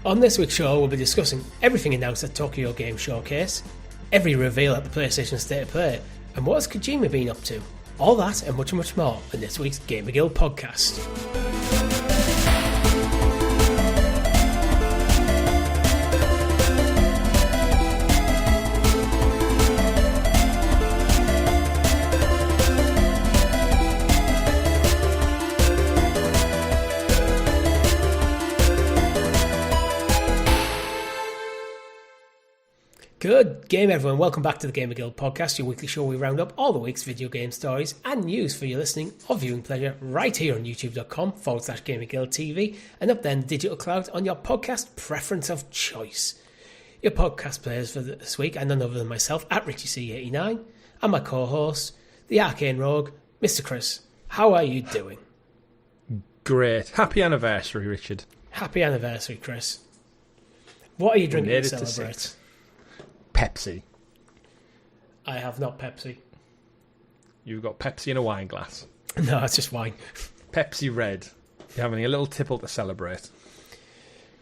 On this week's show, we'll be discussing everything announced at Tokyo Game Showcase, every reveal at the PlayStation State of Play, and what has Kojima been up to. All that and much, much more in this week's GamerGuild Podcast. Good game, everyone. Welcome back to the GamerGuild Podcast, your weekly show where we round up all the week's video game stories and news for your listening or viewing pleasure right here on youtube.com/GamerGuildTV and up there in the digital cloud on your podcast preference of choice. Your podcast players for this week are none other than myself, at RichieC89, and my co-host, the Arcane Rogue, Mr. Chris. How are you doing? Great. Happy anniversary, Richard. Happy anniversary, Chris. What are you drinking to celebrate? Pepsi. I have not Pepsi. You've got Pepsi in a wine glass. No, it's just wine. Pepsi Red. You're having a little tipple to celebrate.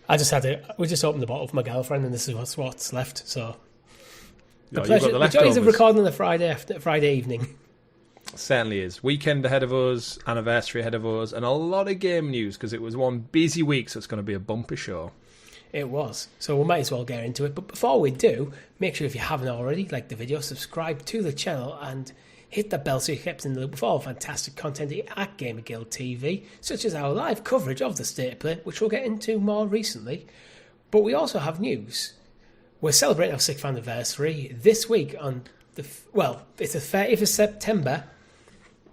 I just had it. We just opened the bottle for my girlfriend, and this is what's left. So No, the joys of recording on a Friday evening. Certainly is. Weekend ahead of us, anniversary ahead of us, and a lot of game news because it was one busy week, so it's going to be a bumper show. It was. So we might as well get into it. But before we do, make sure if you haven't already, like the video, subscribe to the channel and hit the bell so you're kept in the loop with all fantastic content at GamerGuildTV, such as our live coverage of the State of Play, which we'll get into more recently. But we also have news. We're celebrating our 6th anniversary this week on it's the 30th of September.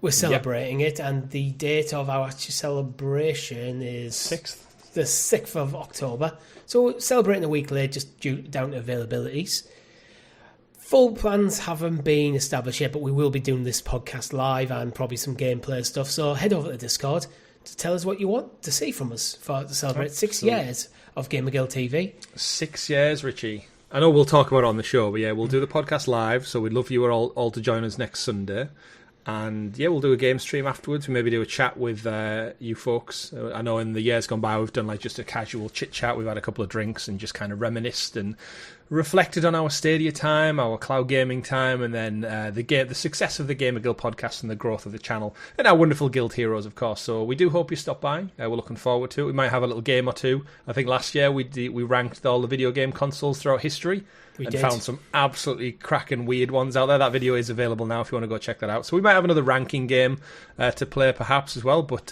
We're celebrating it, and the date of our actual celebration is 6th. The 6th of October. So we're celebrating a week late just down to availabilities. Full plans haven't been established yet, but we will be doing this podcast live and probably some gameplay stuff. So head over to Discord to tell us what you want to see from us to celebrate 6 years of GamerGuildTV. 6 years, Richie. I know we'll talk about it on the show, but yeah, we'll do the podcast live, so we'd love you all to join us next Sunday. And yeah, we'll do a game stream afterwards. We maybe do a chat with you folks. I know in the years gone by we've done like just a casual chit chat. We've had a couple of drinks and just kind of reminisced and reflected on our Stadia time, our cloud gaming time, and then the success of the GamerGuild podcast and the growth of the channel, and our wonderful guild heroes, of course. So we do hope you stop by. We're looking forward to it. We might have a little game or two. I think last year we ranked all the video game consoles throughout history. We found some absolutely cracking weird ones out there. That video is available now if you want to go check that out. So we might have another ranking game to play perhaps as well. But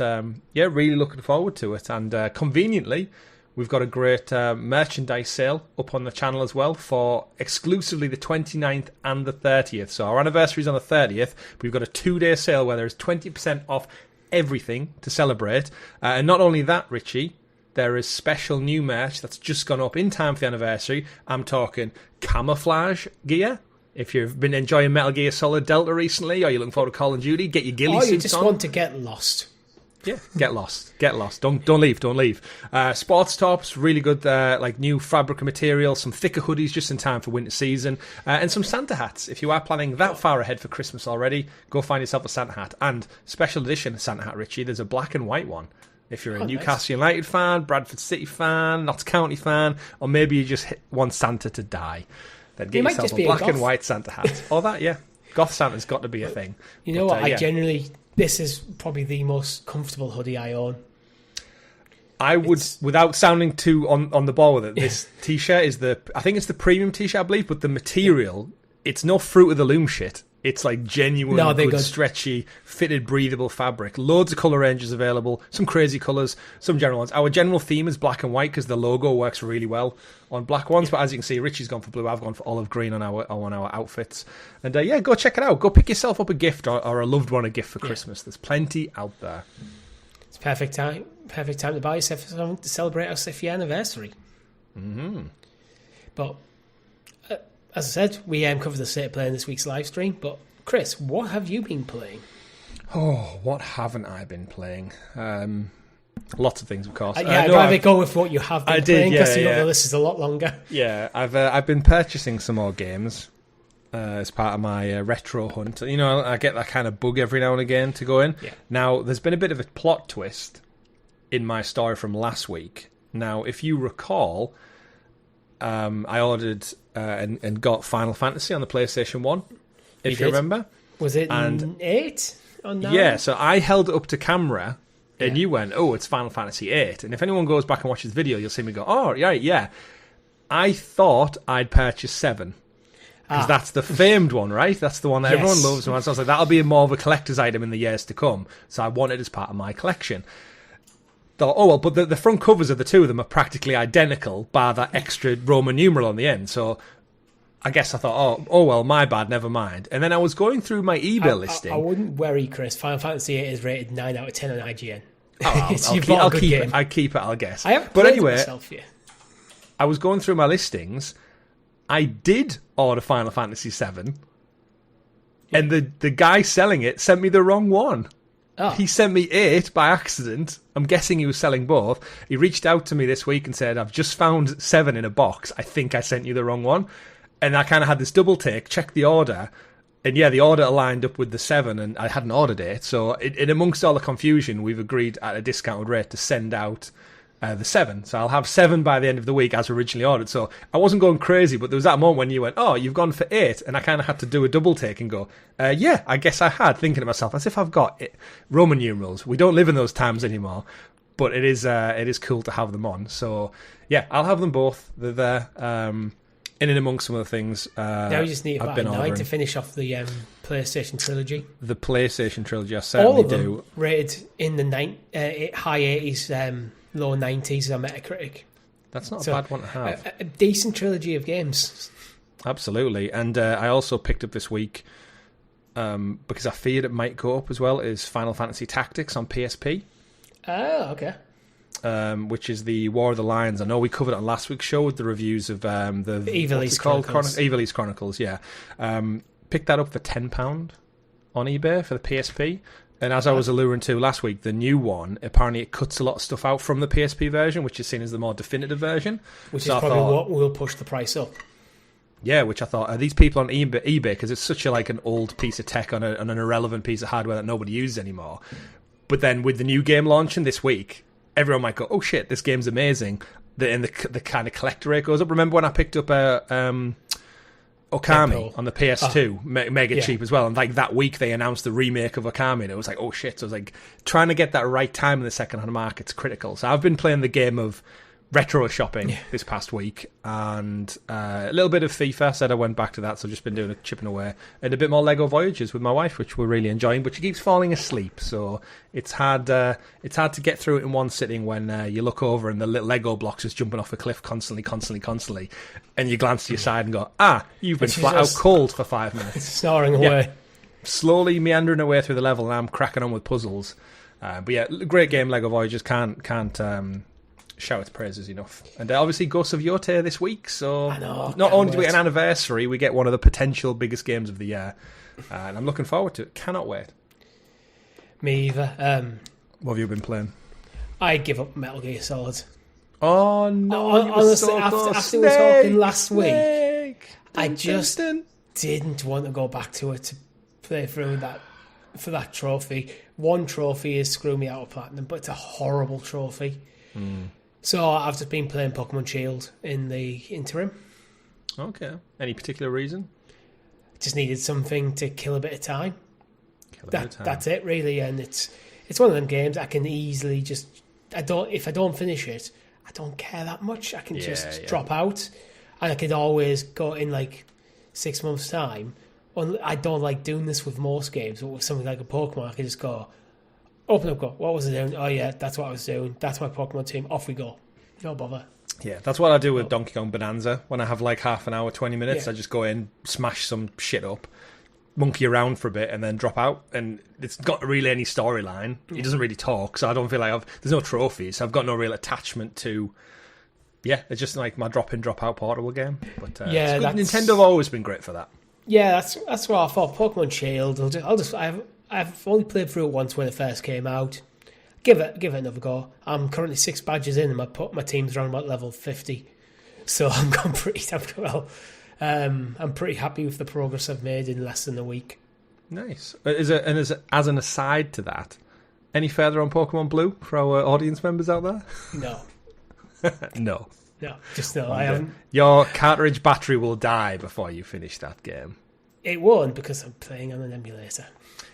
really looking forward to it. And conveniently, we've got a great merchandise sale up on the channel as well for exclusively the 29th and the 30th. So our anniversary is on the 30th. But we've got a 2-day sale where there's 20% off everything to celebrate. And not only that, Richie, there is special new merch that's just gone up in time for the anniversary. I'm talking camouflage gear. If you've been enjoying Metal Gear Solid Delta recently, or you're looking forward to Call of Duty, get your ghillie suits on. Or you just want to get lost. Yeah, get lost. Get lost. Don't leave. Sports tops, really good, like new fabric and material, some thicker hoodies just in time for winter season, and some Santa hats. If you are planning that far ahead for Christmas already, go find yourself a Santa hat. And special edition Santa hat, Richie, there's a black and white one. If you're a Newcastle United fan, Bradford City fan, Notts County fan, or maybe you just want Santa to die, then get yourself a black and white Santa hat. Or that, yeah. Goth Santa's got to be a thing. You know what? This is probably the most comfortable hoodie I own. I would, without sounding too on the ball with it, this T-shirt is I think it's the premium T-shirt, I believe, but the material, it's no Fruit of the Loom shit. It's like genuine, good, stretchy, fitted, breathable fabric. Loads of colour ranges available. Some crazy colours, some general ones. Our general theme is black and white because the logo works really well on black ones. But as you can see, Richie's gone for blue. I've gone for olive green on our outfits. And go check it out. Go pick yourself up a gift or a loved one a gift for Christmas. There's plenty out there. It's perfect time to buy yourself something to celebrate our 6th year anniversary. Mm-hmm. But as I said, we covered the State of Play in this week's live stream. But Chris, what have you been playing? Oh, what haven't I been playing? Lots of things, of course. I'd rather go with what you have been playing because the list is a lot longer. Yeah, I've been purchasing some more games as part of my retro hunt. You know, I get that kind of bug every now and again to go in. Yeah. Now, there's been a bit of a plot twist in my story from last week. Now, if you recall, I ordered and got Final Fantasy on the PlayStation 1, if you remember. Was it 8 or 9? Yeah, so I held it up to camera, and you went, oh, it's Final Fantasy 8. And if anyone goes back and watches the video, you'll see me go, oh, right, yeah. I thought I'd purchase 7. Because that's the famed one, right? That's the one that everyone loves. So I was like, that'll be more of a collector's item in the years to come. So I want it as part of my collection. Thought, oh, well, but the front covers of the two of them are practically identical, bar that extra Roman numeral on the end. So I guess I thought, oh well, my bad, never mind. And then I was going through my eBay listing. I wouldn't worry, Chris. Final Fantasy 8 is rated 9 out of 10 on IGN. I'll keep it, I'll guess. I haven't played it myself yet. I was going through my listings. I did order Final Fantasy 7, and the guy selling it sent me the wrong one. Oh. He sent me 8 by accident. I'm guessing he was selling both. He reached out to me this week and said, I've just found 7 in a box. I think I sent you the wrong one. And I kind of had this double take, checked the order, and yeah, the order aligned up with the 7, and I hadn't ordered it. So in amongst all the confusion, we've agreed at a discounted rate to send out the 7. So I'll have 7 by the end of the week as originally ordered. So I wasn't going crazy, but there was that moment when you went, oh, you've gone for 8. And I kind of had to do a double take and go, yeah, I guess I had, thinking to myself, as if I've got Roman numerals. We don't live in those times anymore, but it is cool to have them on. So yeah, I'll have them both. They're there. In and amongst some of the things now you just need about 9 to finish off the PlayStation trilogy. The PlayStation trilogy, I certainly all of them do. Rated in the high 80s, low 90s on Metacritic. That's not a bad one to have. A decent trilogy of games. Absolutely. And I also picked up this week, because I feared it might go up as well, is Final Fantasy Tactics on PSP. Oh, okay. Which is the War of the Lions. I know we covered it on last week's show with the reviews of the Evil East Chronicles. Evil East Chronicles, yeah. Picked that up for £10 on eBay for the PSP. And as I was alluding to last week, the new one, apparently it cuts a lot of stuff out from the PSP version, which is seen as the more definitive version. Which is probably what will push the price up. Yeah, which I thought, are these people on eBay, because it's such an old piece of tech on an irrelevant piece of hardware that nobody uses anymore. But then with the new game launching this week, everyone might go, oh shit, this game's amazing. And the kind of collector rate goes up. Remember when I picked up Okami on the PS2, mega cheap as well, and like that week they announced the remake of Okami, and it was like, oh shit. So I was like, trying to get that right time in the second-hand market's critical. So I've been playing the game of retro shopping this past week, and a little bit of FIFA. Said I went back to that, so I've just been doing chipping away, and a bit more Lego Voyages with my wife, which we're really enjoying. But she keeps falling asleep, so it's hard to get through it in one sitting when you look over and the little Lego blocks is jumping off a cliff constantly, and you glance to your side and go, you've been flat out cold for 5 minutes, snoring away, slowly meandering away through the level, and I'm cracking on with puzzles. But yeah, great game. Lego Voyages can't shout its praises enough. And obviously Ghosts of Yotei this week, so not only do we get an anniversary, we get one of the potential biggest games of the year, and I'm looking forward to it. Cannot wait. Me either. What have you been playing? I give up Metal Gear Solid. Oh no, honestly, after we were talking last week, I just didn't want to go back to it to play through that for that trophy. One trophy is screw me out of platinum, but it's a horrible trophy. So I've just been playing Pokemon Shield in the interim. Okay. Any particular reason? Just needed something to kill a bit of time. That's it, really. And it's one of them games I can easily just... If I don't finish it, I don't care that much. I can just drop out. And I could always go in like 6 months' time. I don't like doing this with most games, but with something like a Pokemon, I can just go... Open up, go, what was I doing? Oh yeah, that's what I was doing. That's my Pokemon team. Off we go. No bother. Yeah, that's what I do with Donkey Kong Bonanza. When I have like half an hour, 20 minutes, I just go in, smash some shit up, monkey around for a bit, and then drop out. And it's not really any storyline. He doesn't really talk, so I don't feel like there's no trophies. So I've got no real attachment to... Yeah, it's just like my drop-in, drop-out portable game. But Nintendo have always been great for that. Yeah, that's what I thought. Pokemon Shield, I've only played through it once when it first came out. Give it another go. I'm currently 6 badges in, and my team's around about level 50. So I'm pretty happy with the progress I've made in less than a week. Nice. As an aside to that, any further on Pokemon Blue for our audience members out there? No. No. No, just no. I haven't. Your cartridge battery will die before you finish that game. It won't because I'm playing on an emulator.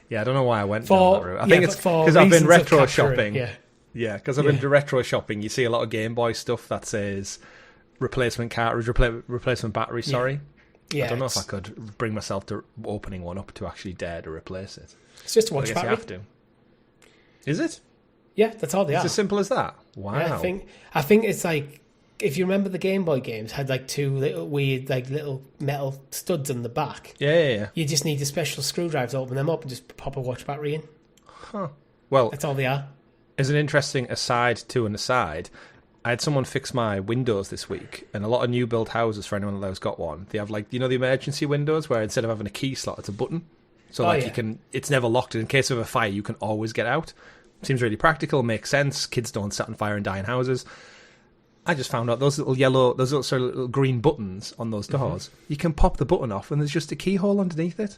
Yeah, I don't know why I went down that route. I think it's because I've been retro shopping. Yeah, because I've been to retro shopping. You see a lot of Game Boy stuff that says replacement cartridge, replacement battery. Sorry. Yeah, I don't know if I could bring myself to opening one up to actually dare to replace it. It's just a watch battery. You have to. Is it? Yeah, that's all they are. It's as simple as that. Wow. Yeah, I think it's like, if you remember the Game Boy games had like two little weird like little metal studs on the back. Yeah. You just need a special screwdriver to open them up and just pop a watch battery in. Huh. Well, that's all they are. As an interesting aside to an aside, I had someone fix my windows this week, and a lot of new build houses, for anyone that's got one, they have like, the emergency windows where instead of having a key slot, it's a button. So you can, it's never locked, and in case of a fire, you can always get out. Seems really practical, makes sense. Kids don't set on fire and die in houses. I just found out those little green buttons on those doors, you can pop the button off and there's just a keyhole underneath it.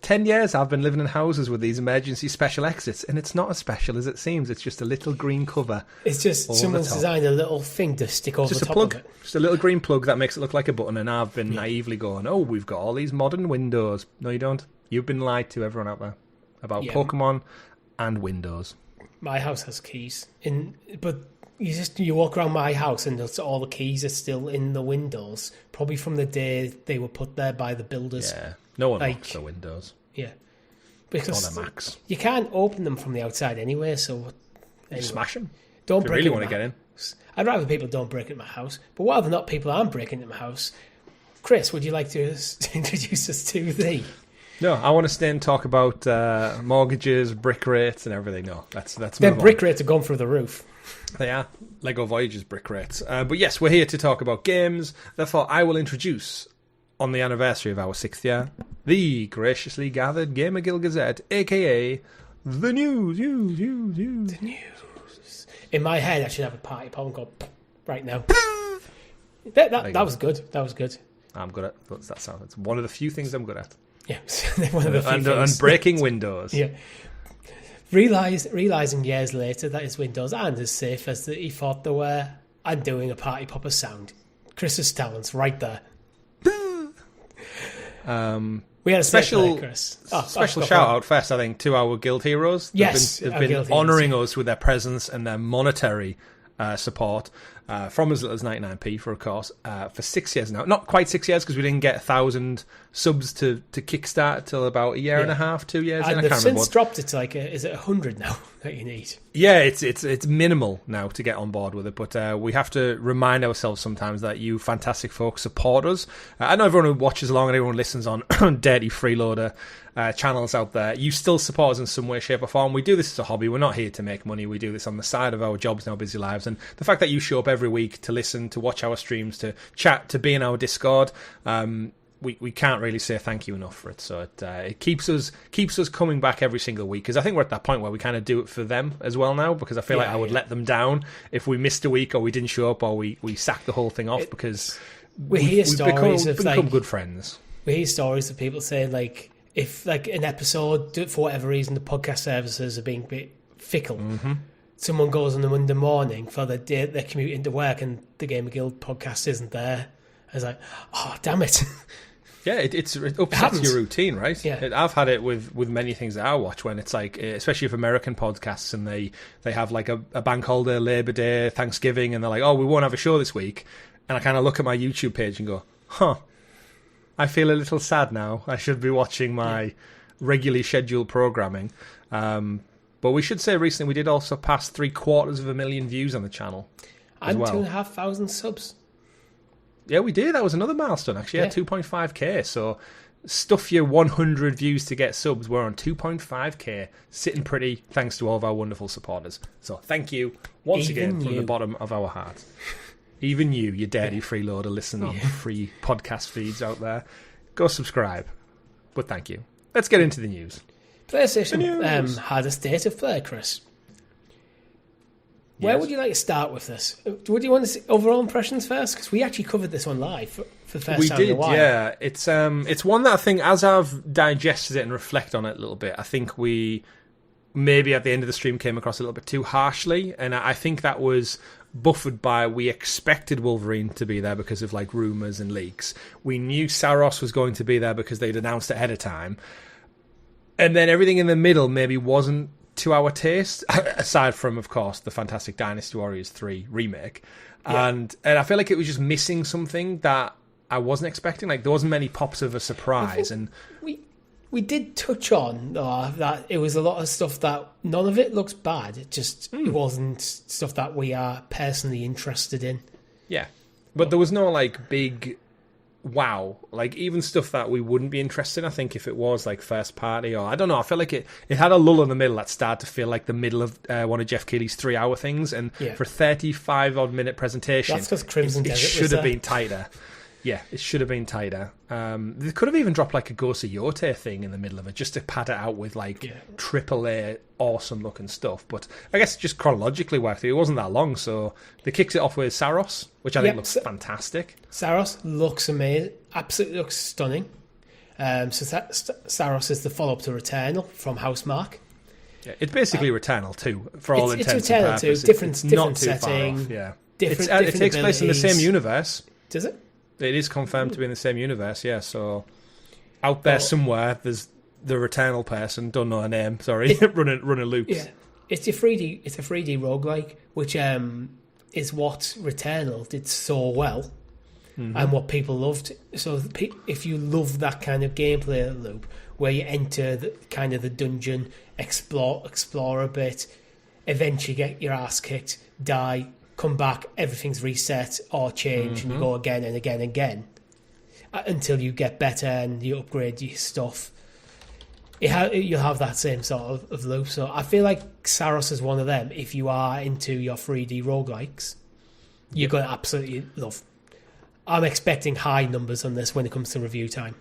10 years I've been living in houses with these emergency special exits, and it's not as special as it seems. It's just a little green cover. It's just someone's designed a little thing to stick over the top of it. Just a little green plug that makes it look like a button, and I've been naively going, oh, we've got all these modern windows. No, you don't. You've been lied to, everyone out there, about Pokemon and Windows. My house has keys, but you walk around my house and all the keys are still in the windows, probably from the day they were put there by the builders. Yeah, no one locks the windows. Yeah, because the Macs. You can't open them from the outside anyway. So anyway, smash them. Don't if break. You really want to get in. I'd rather people don't break into my house, but whether or not people aren't breaking into my house, Chris, would you like to introduce us to the? No, I want to stay and talk about mortgages, brick rates, and everything. No, that's then brick rates have gone through the roof. They are. Lego Voyager's brick rates. But yes, we're here to talk about games. Therefore, I will introduce, on the anniversary of our 6th year, the graciously gathered GamerGuild Gazette, a.k.a. the news. The news. In my head, I should have a party pop and go right now. that was good. That was good. I'm good at that sound. It's one of the few things I'm good at. Yeah, one of the few things. And breaking windows. Yeah. Realising years later that his windows aren't as safe as he thought they were, and doing a party popper sound. Chris's talents right there. We had a special shout out first, I think, to our guild heroes. They've been honouring us with their presence and their monetary support from as little as 99p for for 6 years now. Not quite 6 years because we didn't get 1,000 subs to kickstart till about a year and a half, 2 years. And they've since dropped it to is it 100 now that you need? Yeah, it's minimal now to get on board with it, but we have to remind ourselves sometimes that you fantastic folks support us. I know everyone who watches along and everyone who listens on dirty freeloader channels out there, you still support us in some way, shape or form. We do this as a hobby. We're not here to make money. We do this on the side of our jobs and our busy lives, and the fact that you show up every week to listen, to watch our streams, to chat, to be in our Discord, we can't really say thank you enough for it. So it keeps us coming back every single week, because I think we're at that point where we kind of do it for them as well now, because I feel like I would let them down if we missed a week or we didn't show up or we sacked the whole thing off, because we've become good friends. We hear stories of people saying if an episode, for whatever reason, the podcast services are being a bit fickle. Mm-hmm. Someone goes on the Monday morning for the day they're commuting to work and the GamerGuild podcast isn't there. I was like, oh, damn it. Yeah, it upsets your routine, right? Yeah. I've had it with many things that I watch, when it's especially if American podcasts and they have a bank holiday, Labor Day, Thanksgiving, and they're like, oh, we won't have a show this week. And I kind of look at my YouTube page and go, I feel a little sad now. I should be watching my regularly scheduled programming. But we should say recently we did also pass 750,000 views on the channel. And 2,500 subs. Yeah, we did. That was another milestone, actually. Yeah, 2.5k. So stuff your 100 views to get subs. We're on 2.5k. Sitting pretty, thanks to all of our wonderful supporters. So thank you once again from the bottom of our heart. Even you dirty freeloader listening on free podcast feeds out there. Go subscribe. But thank you. Let's get into the news. PlayStation had a state of play, Chris. Where would you like to start with this? Would you want to see overall impressions first? Because we actually covered this one live for the first time in a while. We did, yeah. It's one that I think, as I've digested it and reflect on it a little bit, I think we maybe at the end of the stream came across a little bit too harshly, and I think that was buffered by, we expected Wolverine to be there because of like rumors and leaks. We knew Saros was going to be there because they'd announced it ahead of time. And then everything in the middle maybe wasn't to our taste, aside from, of course, the fantastic Dynasty Warriors 3 remake. Yeah. And I feel like it was just missing something that I wasn't expecting. Like, there wasn't many pops of a surprise. And we did touch on that it was a lot of stuff that none of it looks bad. It just it wasn't stuff that we are personally interested in. Yeah. But there was no, like, big wow. Like, even stuff that we wouldn't be interested in, I think, if it was, like, first party or... I don't know. I feel like it had a lull in the middle that started to feel like the middle of one of Jeff Keighley's 3-hour things. And for a 35-odd-minute presentation, that's because Crimson it should have been tighter. Yeah, it should have been tighter. They could have even dropped like a Ghost of Yotei thing in the middle of it just to pad it out with like AAA awesome looking stuff. But I guess just chronologically worked. It wasn't that long, so they kicked it off with Saros, which I think looks fantastic. Saros looks amazing, absolutely looks stunning. Saros is the follow-up to Returnal from Housemarque. Yeah, it's basically Returnal 2 for all intents and purposes. Different setting. Yeah, different it takes place in the same universe. Does it? It is confirmed to be in the same universe, yeah. So out there somewhere, there's the Returnal person, don't know her name, sorry, running loops. Yeah, it's a 3D roguelike, which is what Returnal did so well, and what people loved. So if you love that kind of gameplay loop, where you enter the dungeon, explore a bit, eventually get your ass kicked, die, come back, everything's reset or changed, and you go again and again and again until you get better and you upgrade your stuff. You'll have that same sort of loop. So I feel like Saros is one of them. If you are into your 3D roguelikes, you're going to absolutely love. I'm expecting high numbers on this when it comes to review time.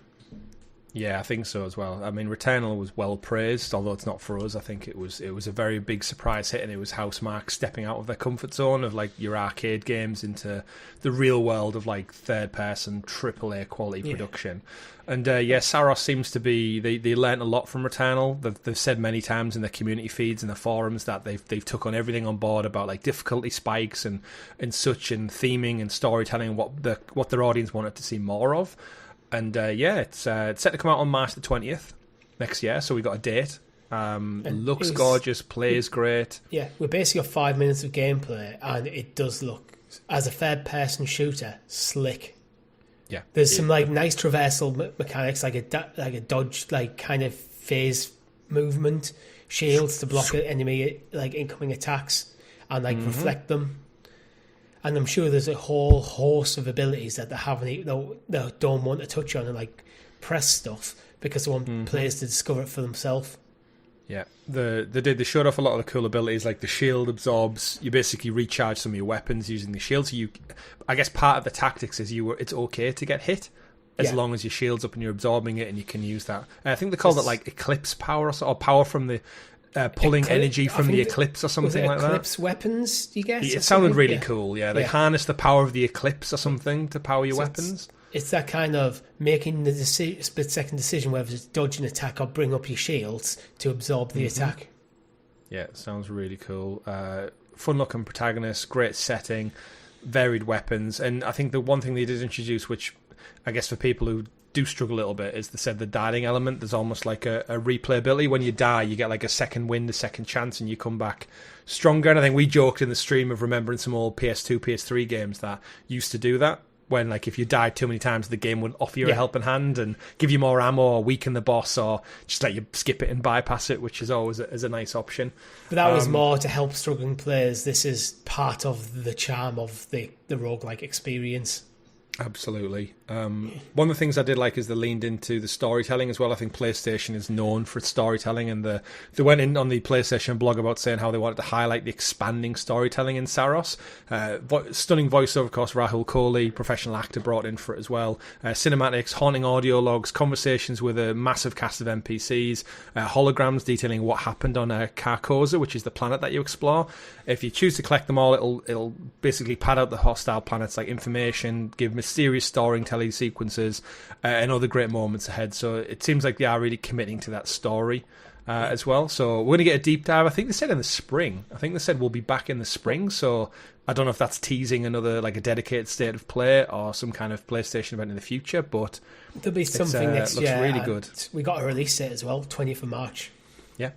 Yeah, I think so as well. I mean, Returnal was well praised, although it's not for us. I think it was a very big surprise hit, and it was Housemarque stepping out of their comfort zone of like your arcade games into the real world of like third-person AAA quality production. And Saros seems to be they learnt a lot from Returnal. They've said many times in their community feeds and the forums that they've took on everything on board about like difficulty spikes and such, and theming and storytelling, what their audience wanted to see more of. And it's set to come out on March the 20th next year, so we got a date. Looks gorgeous, plays great. Yeah, we're basically got 5 minutes of gameplay, and it does look, as a third-person shooter, slick. Yeah, there's some like nice traversal mechanics, like a dodge, like kind of phase movement, shields to block enemy like incoming attacks and like reflect them. And I'm sure there's a whole host of abilities that they don't want to touch on and like press stuff because they want players to discover it for themselves. Yeah, they showed off a lot of the cool abilities, like the shield absorbs. You basically recharge some of your weapons using the shield. So I guess part of the tactics is it's okay to get hit as long as your shield's up and you're absorbing it, and you can use that. I think they called it like Eclipse power or power from the. Pulling energy from the Eclipse or something like that. Eclipse weapons, you guess? It sounded really cool, yeah. They harness the power of the Eclipse or something to power your weapons. It's that kind of making the split-second decision whether to dodge an attack or bring up your shields to absorb the attack. Yeah, it sounds really cool. Fun-looking protagonist, great setting, varied weapons. And I think the one thing they did introduce, which I guess for people who do struggle a little bit, is they said the dying element. There's almost like a replayability. When you die, you get like a second wind, a second chance, and you come back stronger. And I think we joked in the stream of remembering some old PS2, PS3 games that used to do that, when like if you died too many times, the game would offer you a helping hand and give you more ammo or weaken the boss or just let you skip it and bypass it, which is always a nice option. But that was more to help struggling players. This is part of the charm of the roguelike experience. Absolutely. One of the things I did like is they leaned into the storytelling as well. I think PlayStation is known for its storytelling, and they went in on the PlayStation blog about saying how they wanted to highlight the expanding storytelling in Saros. Stunning voiceover, of course, Rahul Kohli, professional actor, brought in for it as well. Cinematics, haunting audio logs, conversations with a massive cast of NPCs, holograms detailing what happened on Carcosa, which is the planet that you explore. If you choose to collect them all, it'll basically pad out the hostile planets, like information, give mysterious storytelling sequences, and other great moments ahead. So it seems like they are really committing to that story. as well. So we're going to get a deep dive. I think they said in the spring. I think they said we'll be back in the spring. So I don't know if that's teasing another like a dedicated state of play or some kind of PlayStation event in the future. But there'll be something next looks year. Really good. We got a release date as well, 20th of March. Yeah,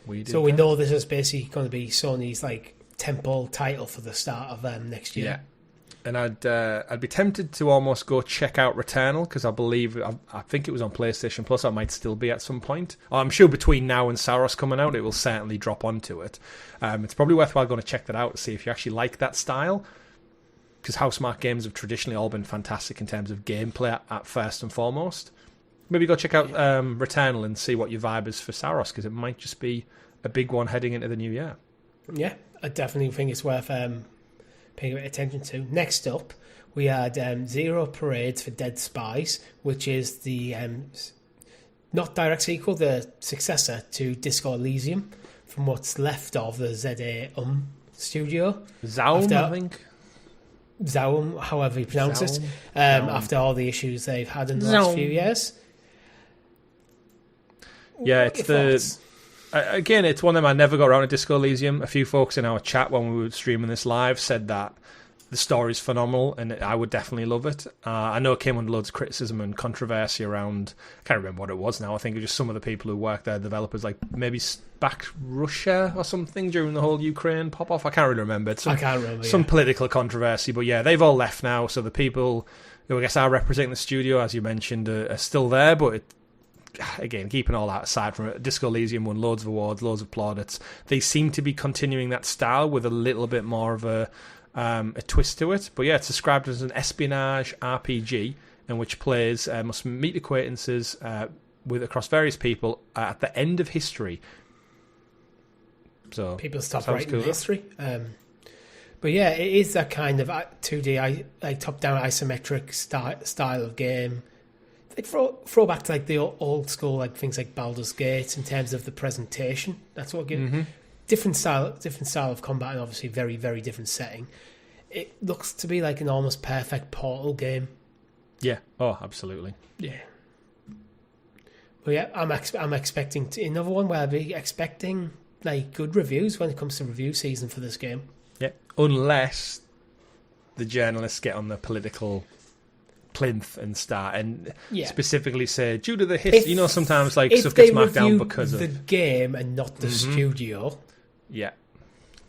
we did. So we know this is basically going to be Sony's like tentpole title for the start of next year. Yeah. And I'd be tempted to almost go check out Returnal because I think it was on PlayStation Plus. It might still be at some point. I'm sure between now and Saros coming out, it will certainly drop onto it. It's probably worthwhile going to check that out to see if you actually like that style. Because Housemarque games have traditionally all been fantastic in terms of gameplay at first and foremost. Maybe go check out Returnal and see what your vibe is for Saros because it might just be a big one heading into the new year. Yeah, I definitely think it's worth paying a bit of attention to. Next up, we had Zero Parades for Dead Spies, which is the not direct sequel, the successor to Disco Elysium, from what's left of the ZA studio. Zaum, I think. Zaum, however you pronounce it, after all the issues they've had in the last few years. Yeah, it's again, it's one of them I never got around to Disco Elysium. A few folks in our chat when we were streaming this live said that the story's phenomenal and I would definitely love it. I know it came under loads of criticism and controversy around, I can't remember what it was now. I think it was just some of the people who work there, developers, like maybe backed Russia or something during the whole Ukraine pop-off. I can't really remember. I can't remember. Some political controversy, but yeah, they've all left now. So the people who I guess are representing the studio, as you mentioned, are still there, but again, keeping all that aside from it, Disco Elysium won loads of awards, loads of plaudits. They seem to be continuing that style with a little bit more of a twist to it. But yeah, it's described as an espionage RPG in which players must meet acquaintances across various people at the end of history. So people stop writing history. But yeah, it is that kind of 2D, like top-down isometric style of game. Like throw back to like the old school, like things like Baldur's Gate in terms of the presentation. That's what gives different style of combat, and obviously very, very different setting. It looks to be like an almost perfect Portal game. Yeah. Oh, absolutely. Yeah. But yeah, I'm expecting another one where I'll be expecting like good reviews when it comes to review season for this game. Yeah, unless the journalists get on the political plinth and start and specifically say due to the history. Sometimes like stuff gets marked down because of the game and not the studio. Yeah,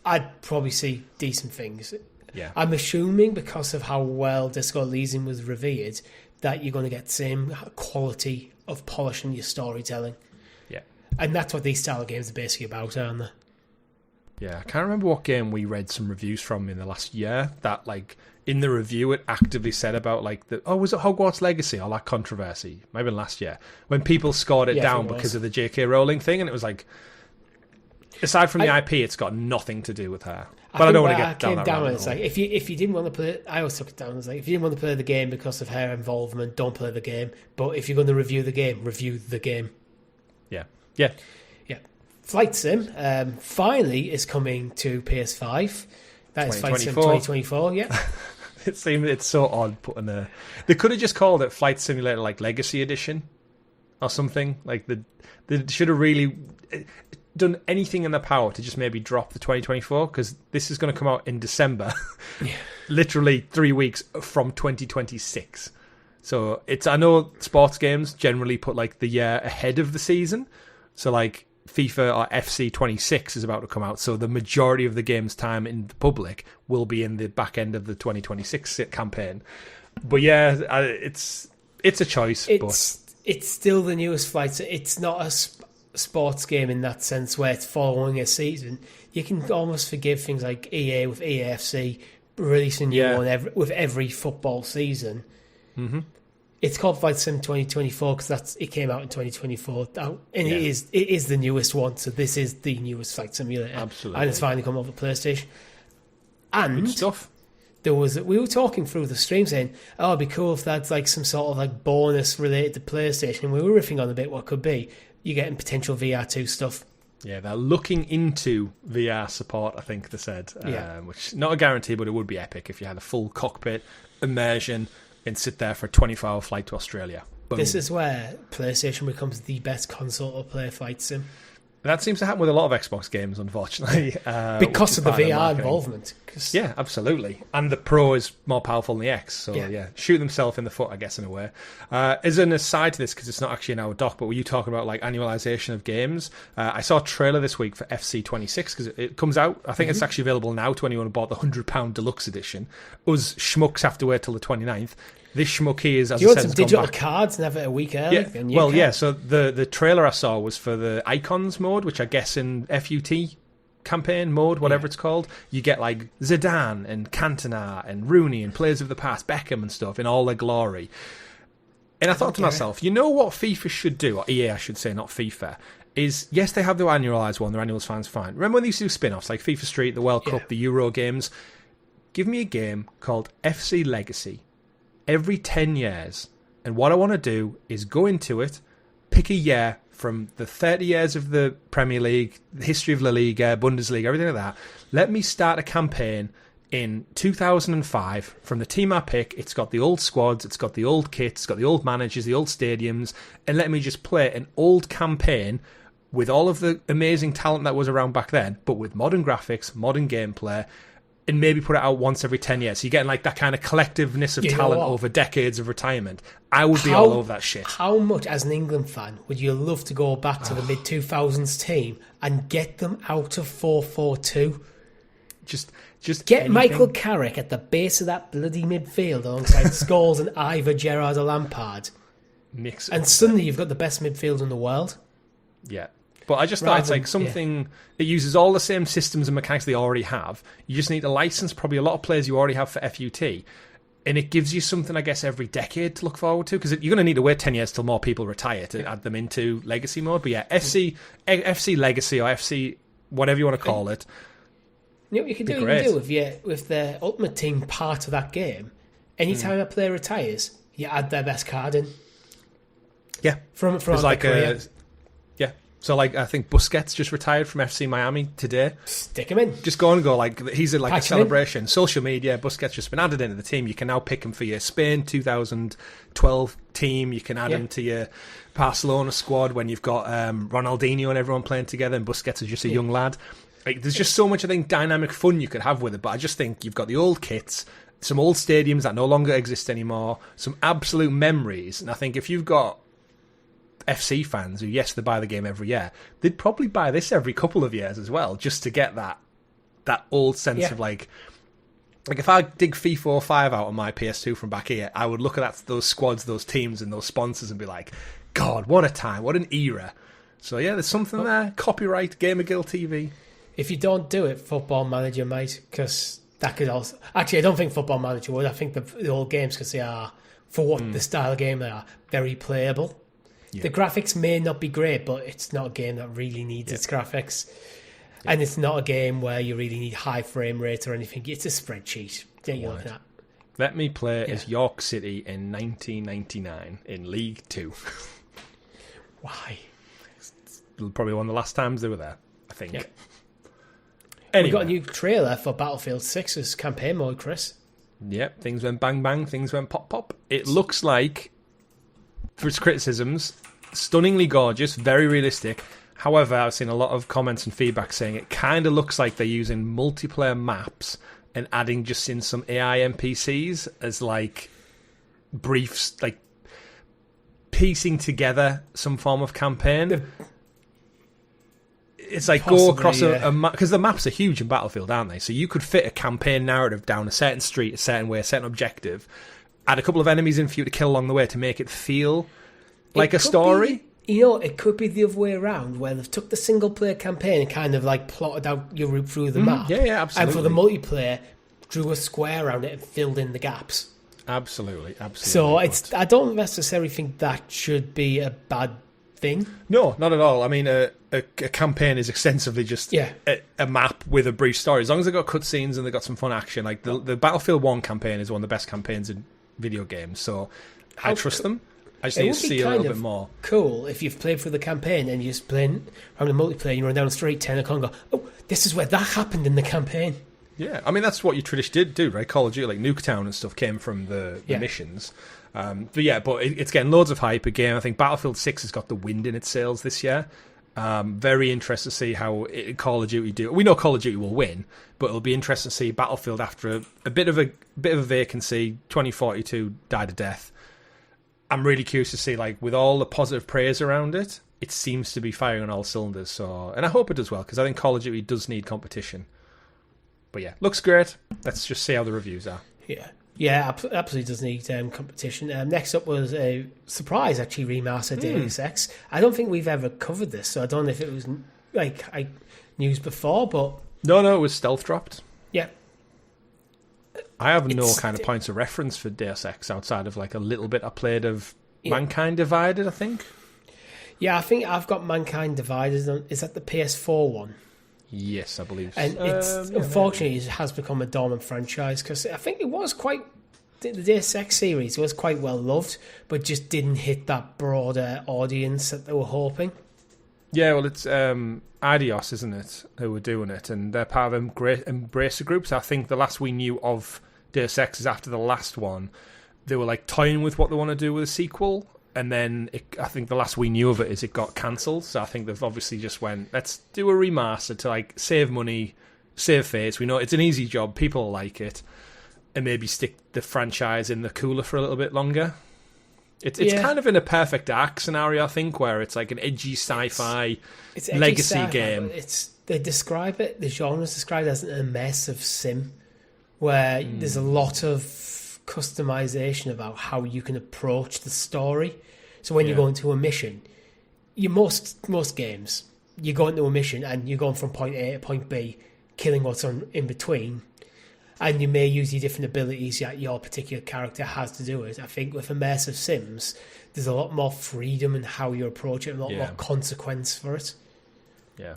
I'd probably see decent things. Yeah, I'm assuming because of how well Disco Elysium was revered that you're going to get the same quality of polish in your storytelling. Yeah, and that's what these style of games are basically about, aren't they? Yeah, I can't remember what game we read some reviews from in the last year that like in the review it actively said about like was it Hogwarts Legacy, all that controversy, maybe last year, when people scored it down because of the J.K. Rowling thing, and it was like, aside from the IP, it's got nothing to do with her. But I don't want to get down that rabbit hole. It's like if you didn't want to play, I always took it down as like if you didn't want to play the game because of her involvement, don't play the game. But if you're going to review the game, review the game. Yeah, yeah. Flight Sim finally is coming to PS5. That is Flight Sim 2024, yeah. It's so odd putting they could have just called it Flight Simulator like Legacy Edition or something. Like they should have really done anything in their power to just maybe drop the 2024, because this is going to come out in December. Literally 3 weeks from 2026. So I know sports games generally put like the year ahead of the season. So like FIFA or FC 26 is about to come out, so the majority of the game's time in the public will be in the back end of the 2026 campaign. But yeah, it's a choice. It's still the newest Flight. It's not a sports game in that sense where it's following a season. You can almost forgive things like EA with EAFC releasing new one with every football season. Mm-hmm. It's called Flight Sim 2024 because it came out in 2024, and it is the newest one. So this is the newest Flight Simulator. Absolutely, and it's finally come over PlayStation. And good stuff. We were talking through the stream saying, "Oh, it'd be cool if that's like some sort of like bonus related to PlayStation." And we were riffing on a bit what could be. You're getting potential VR2 stuff. Yeah, they're looking into VR support, I think they said. Which not a guarantee, but it would be epic if you had a full cockpit immersion and sit there for a 24-hour flight to Australia. Boom. This is where PlayStation becomes the best console to play Flight Sim. That seems to happen with a lot of Xbox games, unfortunately. Because of the VR marketing. involvement. Yeah, absolutely. And the Pro is more powerful than the X. So, yeah, shoot themselves in the foot, I guess, in a way. As an aside to this, because it's not actually in our doc, but were you talking about like annualization of games? I saw a trailer this week for FC26, because it comes out. I think it's actually available now to anyone who bought the £100 deluxe edition. Us schmucks have to wait till the 29th. This schmucky is, as Do you I want said, some digital cards and have it a week early? Yeah. So the trailer I saw was for the Icons mode, which I guess in FUT campaign mode, whatever it's called, you get like Zidane and Cantona and Rooney and players of the past, Beckham and stuff in all their glory. And I thought to myself, you know what FIFA should do, or EA I should say, not FIFA, is, yes, they have their annualised one, their annuals fans fine. Remember when they used to do spin-offs like FIFA Street, the World Cup, the Euro games? Give me a game called FC Legacy every 10 years. And what I want to do is go into it, pick a year from the 30 years of the Premier League, the history of La Liga, Bundesliga, everything like that. Let me start a campaign in 2005 from the team I pick. It's got the old squads, it's got the old kits, it's got the old managers, the old stadiums, and let me just play an old campaign with all of the amazing talent that was around back then, but with modern graphics, modern gameplay, and maybe put it out once every 10 years. So you're getting like that kind of collectiveness of talent over decades of retirement. I would be all over that shit. How much, as an England fan, would you love to go back to the mid-2000s team and get them out of 4-4-2? Just get anything. Michael Carrick at the base of that bloody midfield alongside Scholes and either Gerrard or Lampard. And suddenly you've got the best midfield in the world. Yeah. But I just thought it's like something that uses all the same systems and mechanics they already have. You just need to license probably a lot of players you already have for FUT. And it gives you something, I guess, every decade to look forward to. Because you're going to need to wait 10 years till more people retire to add them into Legacy mode. But yeah, FC Legacy or FC, whatever you want to call it. You know what you can do with the Ultimate Team part of that game? Anytime a player retires, you add their best card in. Yeah. From like So, like, I think Busquets just retired from FC Miami today. Stick him in. Just go and go. Like, he's like a celebration. Social media, Busquets just been added into the team. You can now pick him for your Spain 2012 team. You can add him to your Barcelona squad when you've got Ronaldinho and everyone playing together, and Busquets is just a young lad. Like, there's just so much, I think, dynamic fun you could have with it. But I just think you've got the old kits, some old stadiums that no longer exist anymore, some absolute memories. And I think if you've got FC fans who, yes, they buy the game every year, they'd probably buy this every couple of years as well, just to get that old sense of like if I dig FIFA 5 out on my PS2 from back here, I would look at those squads, those teams and those sponsors and be like, God, what a time, what an era. So yeah, there's something there. Copyright GamerGuildTV. If you don't do it, Football Manager might, because that could also... Actually, I don't think Football Manager would. I think the old games, because they are, for what the style of game they are, very playable. Yeah. The graphics may not be great, but it's not a game that really needs its graphics. Yeah. And it's not a game where you really need high frame rate or anything. It's a spreadsheet that you're looking at. Let me play as York City in 1999 in League 2. Why? It's probably one of the last times they were there, I think. Yeah. Anyway. We got a new trailer for Battlefield 6's campaign mode, Chris. Yep, things went bang bang, things went pop pop. It looks like, for its criticisms, stunningly gorgeous, very realistic. However, I've seen a lot of comments and feedback saying it kind of looks like they're using multiplayer maps and adding just in some AI NPCs as like briefs, like piecing together some form of campaign. It's like possibly, go across a map, because the maps are huge in Battlefield, aren't they? So you could fit a campaign narrative down a certain street, a certain way, a certain objective, add a couple of enemies in for you to kill along the way to make it feel like a story. It could be the other way around, where they've took the single-player campaign and kind of like plotted out your route through the map. Yeah, absolutely. And for the multiplayer, drew a square around it and filled in the gaps. Absolutely. So I don't necessarily think that should be a bad thing. No, not at all. I mean, a campaign is extensively just a map with a brief story. As long as they've got cutscenes and they've got some fun action. Like the Battlefield 1 campaign is one of the best campaigns in video games, so I trust them. I just need to see a little bit more. Cool if you've played through the campaign and you're just playing around the multiplayer, you run down the street 10 o'clock and go, oh, this is where that happened in the campaign. Yeah, I mean, that's what you traditionally did do, right? Call of Duty, like Nuketown and stuff came from the missions. But it's getting loads of hype again. I think Battlefield 6 has got the wind in its sails this year. Very interested to see how Call of Duty do. We know Call of Duty will win, but it'll be interesting to see Battlefield after a bit of a vacancy. 2042 died a death. I'm really curious to see, like, with all the positive praise around it, it seems to be firing on all cylinders. So, and I hope it does well, because I think Call of Duty does need competition. But yeah, looks great. Let's just see how the reviews are. Yeah, absolutely does need competition. Next up was a surprise, actually, remaster Deus Ex. I don't think we've ever covered this, so I don't know if it was like news before, but no, it was stealth dropped. Yeah, I have no kind of points of reference for Deus Ex outside of like a little bit I played of Mankind Divided, I think. Yeah, I think I've got Mankind Divided. Is that the PS4 one? Yes, I believe so. And it's unfortunately it has become a dormant franchise, because I think it was the Deus Ex series was quite well loved, but just didn't hit that broader audience that they were hoping. Yeah, well, it's Adios, isn't it, who were doing it, and they're part of Embracer Group. So I think the last we knew of Deus Ex is after the last one. They were like toying with what they want to do with a sequel, and then I think the last we knew of it is it got cancelled. So I think they've obviously just went, let's do a remaster to like save money, save face. We know it's an easy job, people like it, and maybe stick the franchise in the cooler for a little bit longer. It's kind of in a Perfect Dark scenario, I think, where it's like an edgy sci-fi legacy sci-fi game. The genre is described as an immersive sim, where there's a lot of customization about how you can approach the story. So when you go into a mission, most games, you go into a mission and you're going from point A to point B, killing what's in between, and you may use your different abilities that your particular character has to do it. I think with immersive sims, there's a lot more freedom in how you approach it, a lot more consequence for it. Yeah.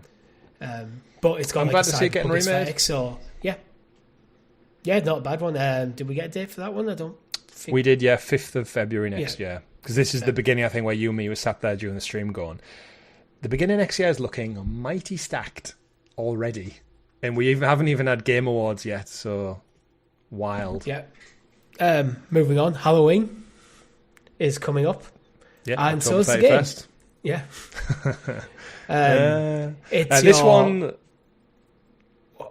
But it's got I'm like glad to see it getting remade. Aesthetic, so yeah, not a bad one. Did we get a date for that one? I don't think we did. 5th of February next year, because this is the beginning. I think where you and me were sat there during the stream going, the beginning of next year is looking mighty stacked already. And we haven't even had Game Awards yet, so wild. Yeah. Moving on, Halloween is coming up. Yeah, and so is the game. Yeah. It's this one.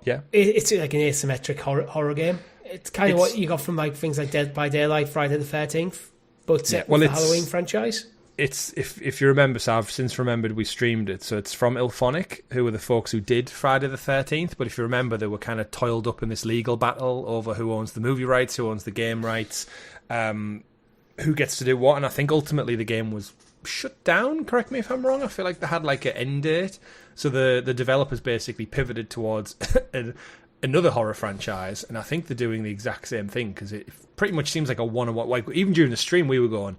Yeah. It's like an asymmetric horror game. It's kind of what you got from like things like Dead by Daylight, Friday the 13th, but set with the Halloween franchise. It's if you remember, so I've since remembered we streamed it. So it's from Ilphonic, who were the folks who did Friday the 13th. But if you remember, they were kind of toiled up in this legal battle over who owns the movie rights, who owns the game rights, who gets to do what. And I think ultimately the game was shut down. Correct me if I'm wrong. I feel like they had like an end date. So the developers basically pivoted towards another horror franchise, and I think they're doing the exact same thing, because it pretty much seems like a one-on-one. Like even during the stream, we were going,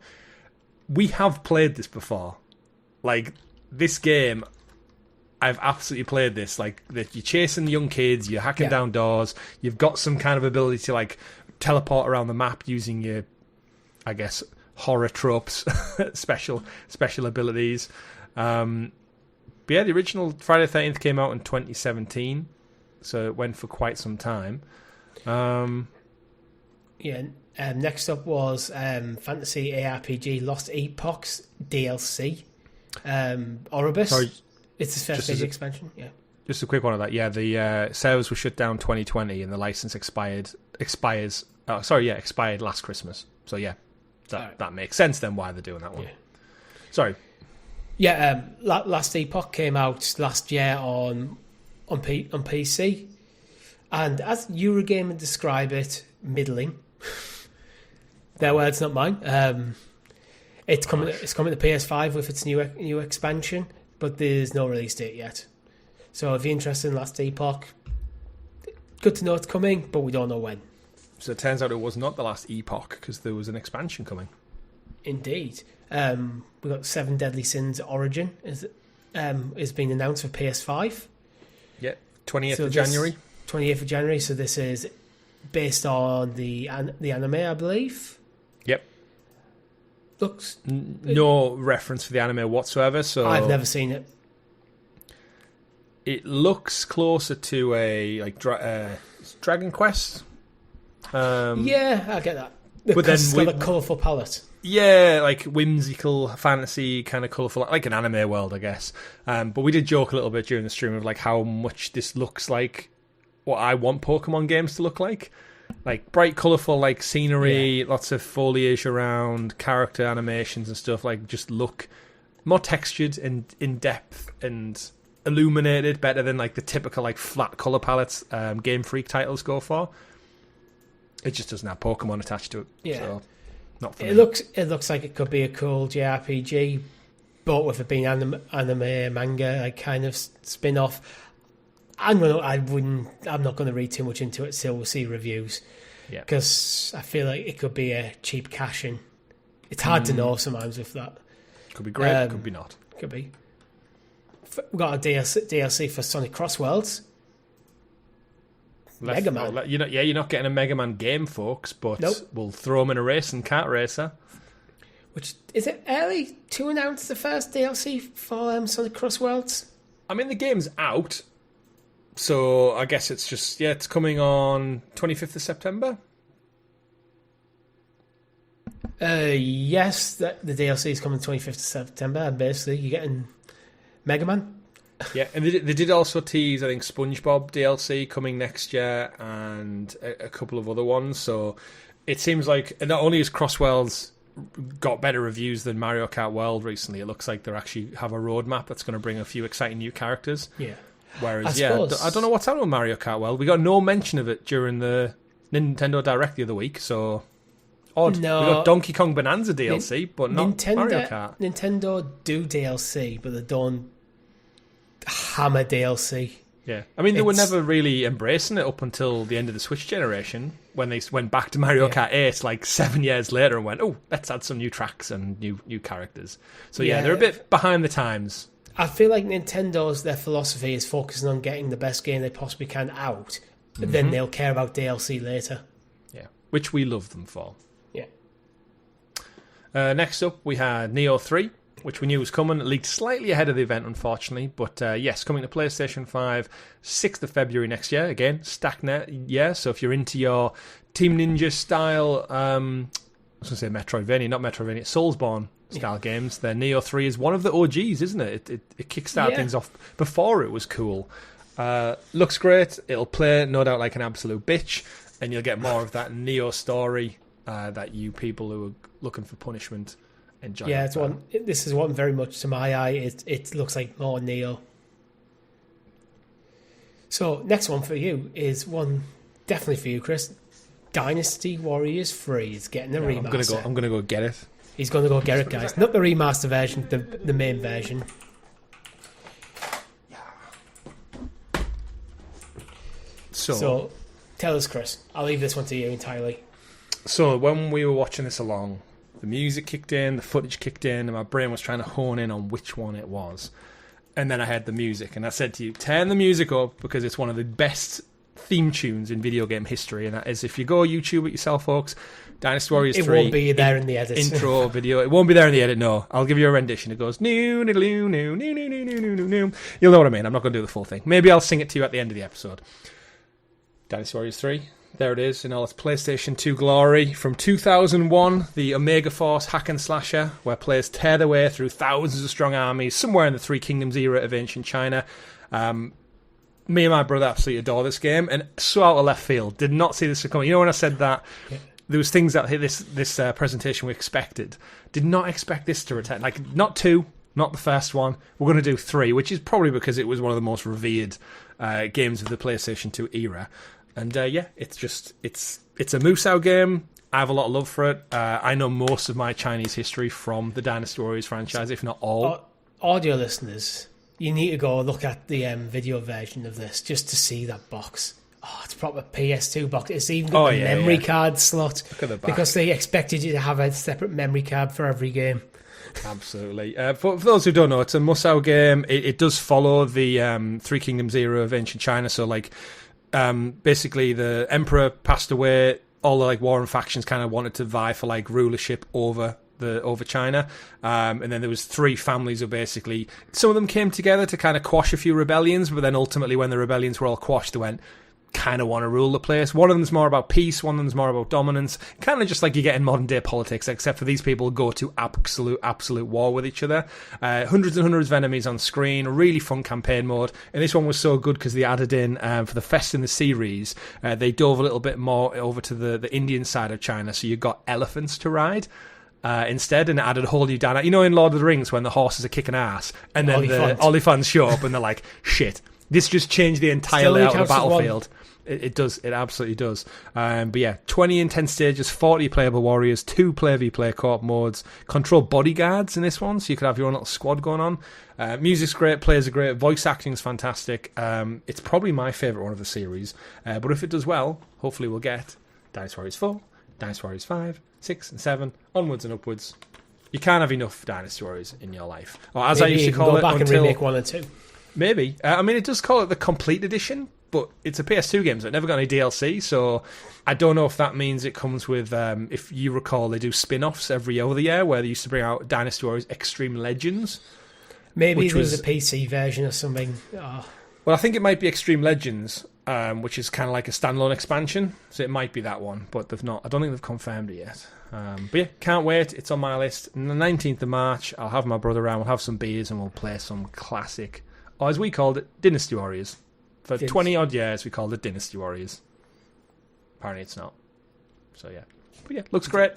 we have played this before. Like, this game, I've absolutely played this. Like, you're chasing young kids, you're hacking down doors, you've got some kind of ability to, like, teleport around the map using your, I guess, horror tropes, special abilities. But yeah, the original Friday the 13th came out in 2017, so it went for quite some time. Next up was Fantasy ARPG Lost Epochs DLC. Oribus. Sorry, it's the first big expansion. Yeah. Just a quick one of that. Yeah, the servers were shut down 2020 and the license expired last Christmas. So yeah, that makes sense then why they're doing that one. Yeah. Sorry. Yeah, Last Epoch came out last year on PC, and as Eurogamer describe it, middling. Their words, not mine. It's coming to PS5 with its new expansion, but there's no release date yet. So if you're interested in Last Epoch, good to know it's coming, but we don't know when. So it turns out it was not the Last Epoch, because there was an expansion coming. Indeed. We got 7 Deadly Sins Origin is being announced for PS5. Yeah, 28th of January. 28th of January. So this is based on the anime, I believe. Yep. Looks no reference for the anime whatsoever. So I've never seen it. It looks closer to a Dragon Quest. Yeah, I get that. But then it's got a colourful palette. Yeah, like whimsical, fantasy, kind of colourful, like an anime world, I guess. But we did joke a little bit during the stream of like how much this looks like what I want Pokemon games to look like. Like bright, colourful, like scenery, lots of foliage around, character animations and stuff. Like just look more textured and in depth and illuminated, better than like the typical like flat colour palettes Game Freak titles go for. It just doesn't have Pokemon attached to it. Yeah. So, not for me. It looks like it could be a cool JRPG, but with it being anime manga, like kind of spin off. I'm not going to read too much into it, so we'll see reviews. Yeah. Because I feel like it could be a cheap cash in. It's hard to know sometimes with that. Could be great, could be not. Could be. We've got a DLC for Sonic Cross Worlds. Mega Man. Well, you're not getting a Mega Man game, folks, but we'll throw them in a racing kart racer. Which is it early to announce the first DLC for Sonic Cross Worlds? I mean, the game's out, so I guess it's just it's coming on 25th of September. Yes, the DLC is coming 25th of September, and basically you're getting Mega Man. Yeah, and they did also tease, I think, SpongeBob DLC coming next year and a couple of other ones. So it seems like not only has Crossworlds got better reviews than Mario Kart World recently, it looks like they actually have a roadmap that's going to bring a few exciting new characters. Yeah. Whereas, I don't know what's happening with Mario Kart World. We got no mention of it during the Nintendo Direct the other week, so odd. No. We got Donkey Kong Bonanza DLC, but not Mario Kart. Nintendo do DLC, but they don't hammer DLC. Yeah, I mean, they were never really embracing it up until the end of the Switch generation, when they went back to Mario Kart 8 like 7 years later and went, oh, let's add some new tracks and new characters. So they're a bit behind the times. I feel like their philosophy is focusing on getting the best game they possibly can out, but then they'll care about DLC later. Yeah, which we love them for. Yeah. Next up, we had Neo 3, which we knew was coming. It leaked slightly ahead of the event, unfortunately. But yes, coming to PlayStation 5, 6th of February next year. Again, StackNet, so if you're into your Team Ninja style, I was going to say Metroidvania, not Metroidvania, Soulsborne style games, then Neo 3 is one of the OGs, isn't it? It kickstarted things off before it was cool. Looks great. It'll play, no doubt, like an absolute bitch. And you'll get more of that Neo story that you people who are looking for punishment enjoy. Yeah, this is one very much to my eye. It looks like more Neo. So next one for you is one definitely for you, Chris. Dynasty Warriors 3 is getting a remaster. I'm gonna go get it. He's gonna go get it, guys. Not the remaster version, the main version. So tell us, Chris. I'll leave this one to you entirely. So when we were watching this along, the music kicked in, the footage kicked in, and my brain was trying to hone in on which one it was. And then I had the music, and I said to you, turn the music up, because it's one of the best theme tunes in video game history, and that is, if you go YouTube it yourself, folks, Dynasty Warriors 3. It won't be there in the edit. Intro video. It won't be there in the edit, no. I'll give you a rendition. It goes, new, new, new, new, new, new, new, new, new, new. You'll know what I mean. I'm not going to do the full thing. Maybe I'll sing it to you at the end of the episode. Dynasty Warriors 3. There it is in all its PlayStation 2 glory. From 2001, the Omega Force hack and slasher, where players tear their way through thousands of strong armies, somewhere in the Three Kingdoms era of ancient China. Me and my brother absolutely adore this game, and so out of left field. Did not see this coming. You know, when I said that there was things that hit this presentation we expected. Did not expect this to return. Like, not 2, not the first one. We're going to do 3, which is probably because it was one of the most revered games of the PlayStation 2 era. And it's a Musou game. I have a lot of love for it. I know most of my Chinese history from the Dynasty Warriors franchise, if not all. Audio listeners, you need to go look at the video version of this just to see that box. Oh, it's a proper PS2 box. It's even got a memory card slot. Look at the back. Because they expected you to have a separate memory card for every game. Absolutely. For those who don't know, it's a Musou game. It does follow the Three Kingdoms era of ancient China. So, like, basically the emperor passed away. All the warring factions kind of wanted to vie for rulership over China, and then there was 3 families who basically, some of them came together to kind of quash a few rebellions, but then ultimately when the rebellions were all quashed, they went, kind of want to rule the place. One of them's more about peace, one of them's more about dominance. Kind of just like you get in modern day politics, except for these people go to absolute war with each other. Hundreds and hundreds of enemies on screen, a really fun campaign mode. And this one was so good because they added in, for the Fest in the series, they dove a little bit more over to the Indian side of China, so you got elephants to ride. Instead, and it added a whole new dynamic. You know, in Lord of the Rings, when the horses are kicking ass, and then the Olifants show up, and they're like, shit. This just changed the entire layout of the battlefield. It does. It absolutely does. But yeah, 20 intense stages, 40 playable warriors, 2 player v player co-op modes, control bodyguards in this one, so you could have your own little squad going on. Music's great, players are great, voice acting's fantastic. It's probably my favourite one of the series. But if it does well, hopefully we'll get Dynasty Warriors 4, Dynasty Warriors 5, 6 and 7, onwards and upwards. You can't have enough Dynasty Warriors in your life. Or as maybe I used to call go it, back and remake 1 and 2. Maybe. I mean, it does call it the complete edition, but it's a PS2 game, so it never got any DLC, so I don't know if that means it comes with, if you recall, they do spin-offs every other year, where they used to bring out Dynasty Warriors Extreme Legends. Maybe there's a PC version or something. Oh. Well, I think it might be Extreme Legends, which is kind of like a standalone expansion, so it might be that one, but they've not. I don't think they've confirmed it yet. But yeah, can't wait. It's on my list. On the 19th of March, I'll have my brother around, we'll have some beers, and we'll play some classic, or as we called it, Dynasty Warriors. For 20-odd years, we called it Dynasty Warriors. Apparently it's not. So yeah. But yeah, looks great.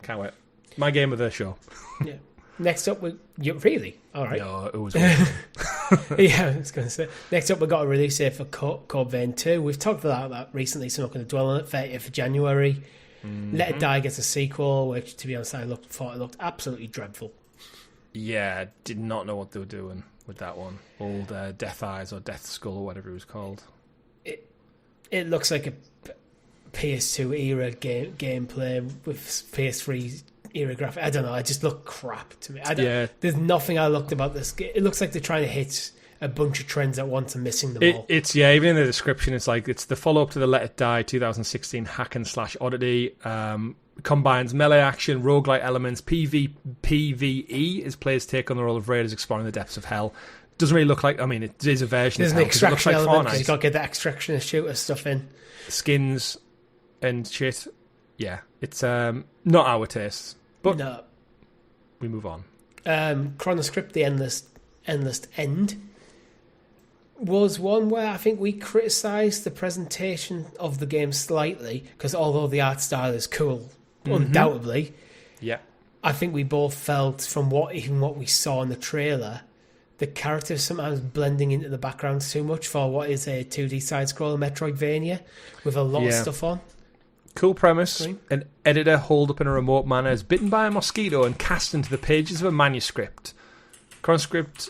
Can't wait. My game of the show. Yeah. Next up, really? All right. No, it was yeah, I was going to say. Next up, we've got a release here for Code Vein 2. We've talked about that recently, so I'm not going to dwell on it. 30th of January. Mm-hmm. Let It Die gets a sequel, which, to be honest, I thought it looked absolutely dreadful. Yeah, I did not know what they were doing with that one. Old Death Eyes or Death Skull or whatever it was called. It looks like a PS2 era gameplay with PS3 era graphics. I don't know. It just looked crap to me. There's nothing I looked about this game. It looks like they're trying to hit a bunch of trends at once and missing them all. It's even in the description, it's like it's the follow-up to the Let It Die 2016 hack and slash oddity. Combines melee action, roguelike elements, PvE as players take on the role of raiders exploring the depths of hell. Doesn't really look like, I mean, it is a version There's of an hell, extraction it looks like element because Fortnite. you've got to get the extraction and shooter stuff in. Skins and shit. Yeah, it's not our taste. But no. We move on. Chronoscript, The Endless End, was one where I think we criticised the presentation of the game slightly, because although the art style is cool, undoubtedly, yeah, I think we both felt from what we saw in the trailer, the characters sometimes blending into the background too much for what is a 2D side-scroller Metroidvania with a lot of stuff on. Cool premise. An editor holed up in a remote manor is bitten by a mosquito and cast into the pages of a manuscript. Chronoscript,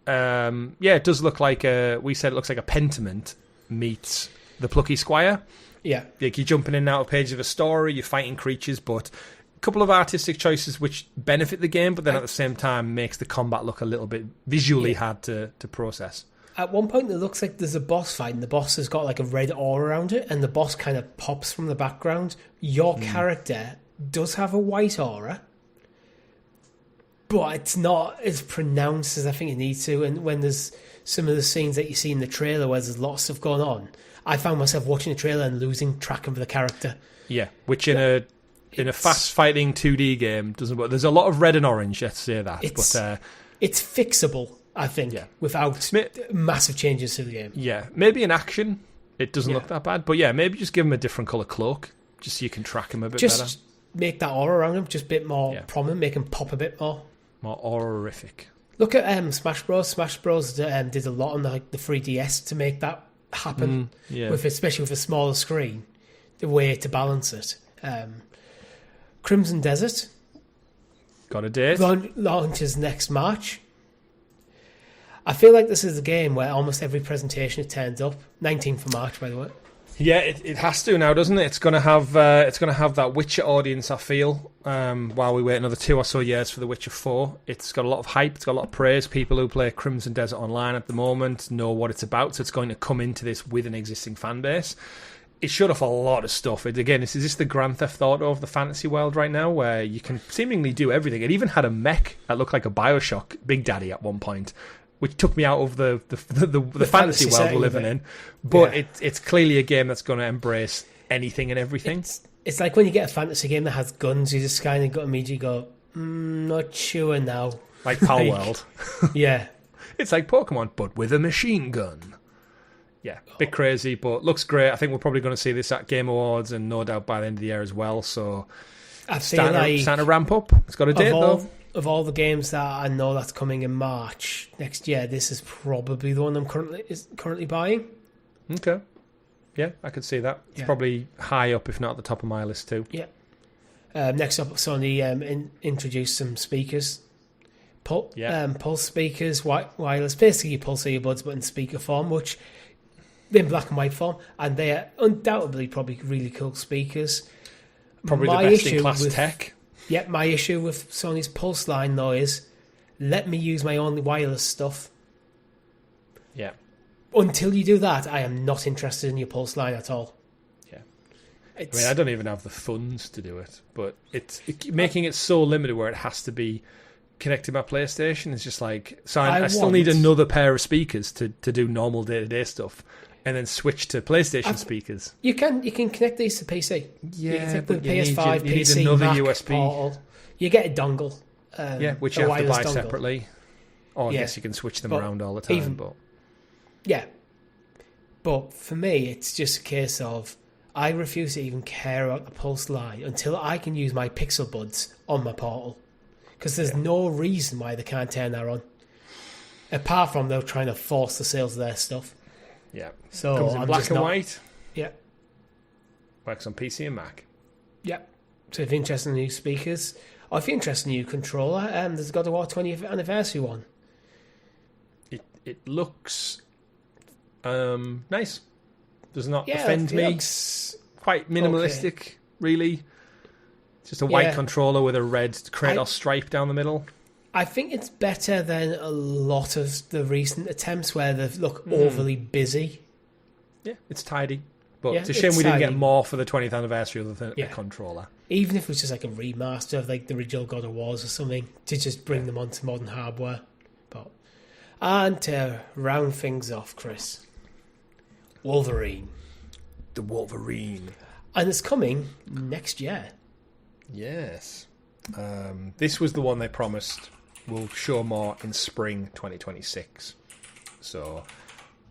it does look like we said it looks like a Pentiment meets the Plucky Squire. Yeah. Like you're jumping in and out of pages of a story, you're fighting creatures, but a couple of artistic choices which benefit the game, but then at the same time makes the combat look a little bit visually hard to process. At one point, it looks like there's a boss fight, and the boss has got like a red aura around it, and the boss kind of pops from the background. Your character does have a white aura, but it's not as pronounced as I think it needs to. And when there's some of the scenes that you see in the trailer where there's lots of stuff going on, I found myself watching the trailer and losing track of the character. Yeah, which in a fast fighting 2D game doesn't work. There's a lot of red and orange. Let's say that, but it's fixable. I think, without massive changes to the game. Yeah, maybe in action, it doesn't look that bad. But yeah, maybe just give him a different colour cloak, just so you can track him a bit better. Just make that aura around him just a bit more prominent, make him pop a bit more. More aura-rific. Look at Smash Bros. Smash Bros. Did a lot on the 3DS to make that happen, especially with a smaller screen, the way to balance it. Crimson Desert. Got a date. Launches next March. I feel like this is a game where almost every presentation it turns up. 19th of March, by the way. Yeah, it has to now, doesn't it? It's going to have that Witcher audience, I feel, while we wait another 2 or so years for The Witcher 4. It's got a lot of hype, it's got a lot of praise. People who play Crimson Desert Online at the moment know what it's about, so it's going to come into this with an existing fan base. It showed off a lot of stuff. Is this the Grand Theft Auto of the fantasy world right now, where you can seemingly do everything? It even had a mech that looked like a Bioshock Big Daddy at one point, which took me out of the fantasy world we're living in. But it's clearly a game that's going to embrace anything and everything. It's like when you get a fantasy game that has guns, you just kind of got immediately go, not sure now. Like Palworld. Yeah. It's like Pokemon, but with a machine gun. Yeah, bit crazy, but looks great. I think we're probably going to see this at Game Awards and no doubt by the end of the year as well. So starting to ramp up. It's got a date, though. Of all the games that I know that's coming in March next year, this is probably the one I'm currently buying. Okay. Yeah, I could see that. It's probably high up, if not at the top of my list too. Yeah. Next up, Sony introduced some speakers. Pulse speakers, wireless, basically pulse earbuds, but in speaker form, which in black and white form, and they are undoubtedly probably really cool speakers. Probably the best in class tech. Yeah, my issue with Sony's Pulse line, though, is let me use my own wireless stuff. Yeah. Until you do that, I am not interested in your Pulse line at all. Yeah. I don't even have the funds to do it, but making it so limited where it has to be connected to my PlayStation is just like... So I still need another pair of speakers to do normal day-to-day stuff. And then switch to PlayStation speakers. You can connect these to PC. Yeah, but the PS5, you need PC, another Mac, USB. Portal. You get a dongle. Which you have to buy dongle. separately. Or I guess you can switch them around all the time. But for me, it's just a case of I refuse to even care about the Pulse line until I can use my Pixel Buds on my Portal. Because there's no reason why they can't turn that on. Apart from they're trying to force the sales of their stuff. Yeah. So comes in black and white. Yeah. Works on PC and Mac. Yeah. So if you're interested in new speakers, or if you're interested in a new controller, there's God of War 20th anniversary one. It looks nice. Does not offend me. Quite minimalistic, really. Just a white controller with a red Kratos stripe down the middle. I think it's better than a lot of the recent attempts where they look overly busy. Yeah, it's tidy. But it's a shame we didn't get more for the 20th anniversary other than a controller. Even if it was just like a remaster of like the original God of Wars or something to just bring them onto modern hardware. And to round things off, Chris, Wolverine. The Wolverine. And it's coming next year. Yes. This was the one they promised will show more in spring 2026. So,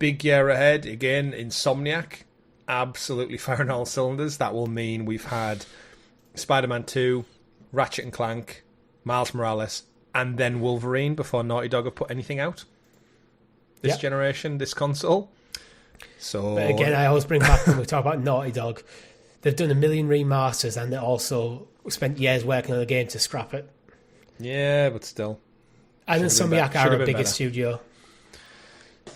big year ahead. Again, Insomniac, absolutely firing all cylinders. That will mean we've had Spider-Man 2, Ratchet and Clank, Miles Morales, and then Wolverine before Naughty Dog have put anything out. This generation, this console. So, but again, I always bring back when we talk about Naughty Dog, they've done 1 million remasters and they also spent years working on the game to scrap it. Yeah, but still. And Insomniac are a bigger studio.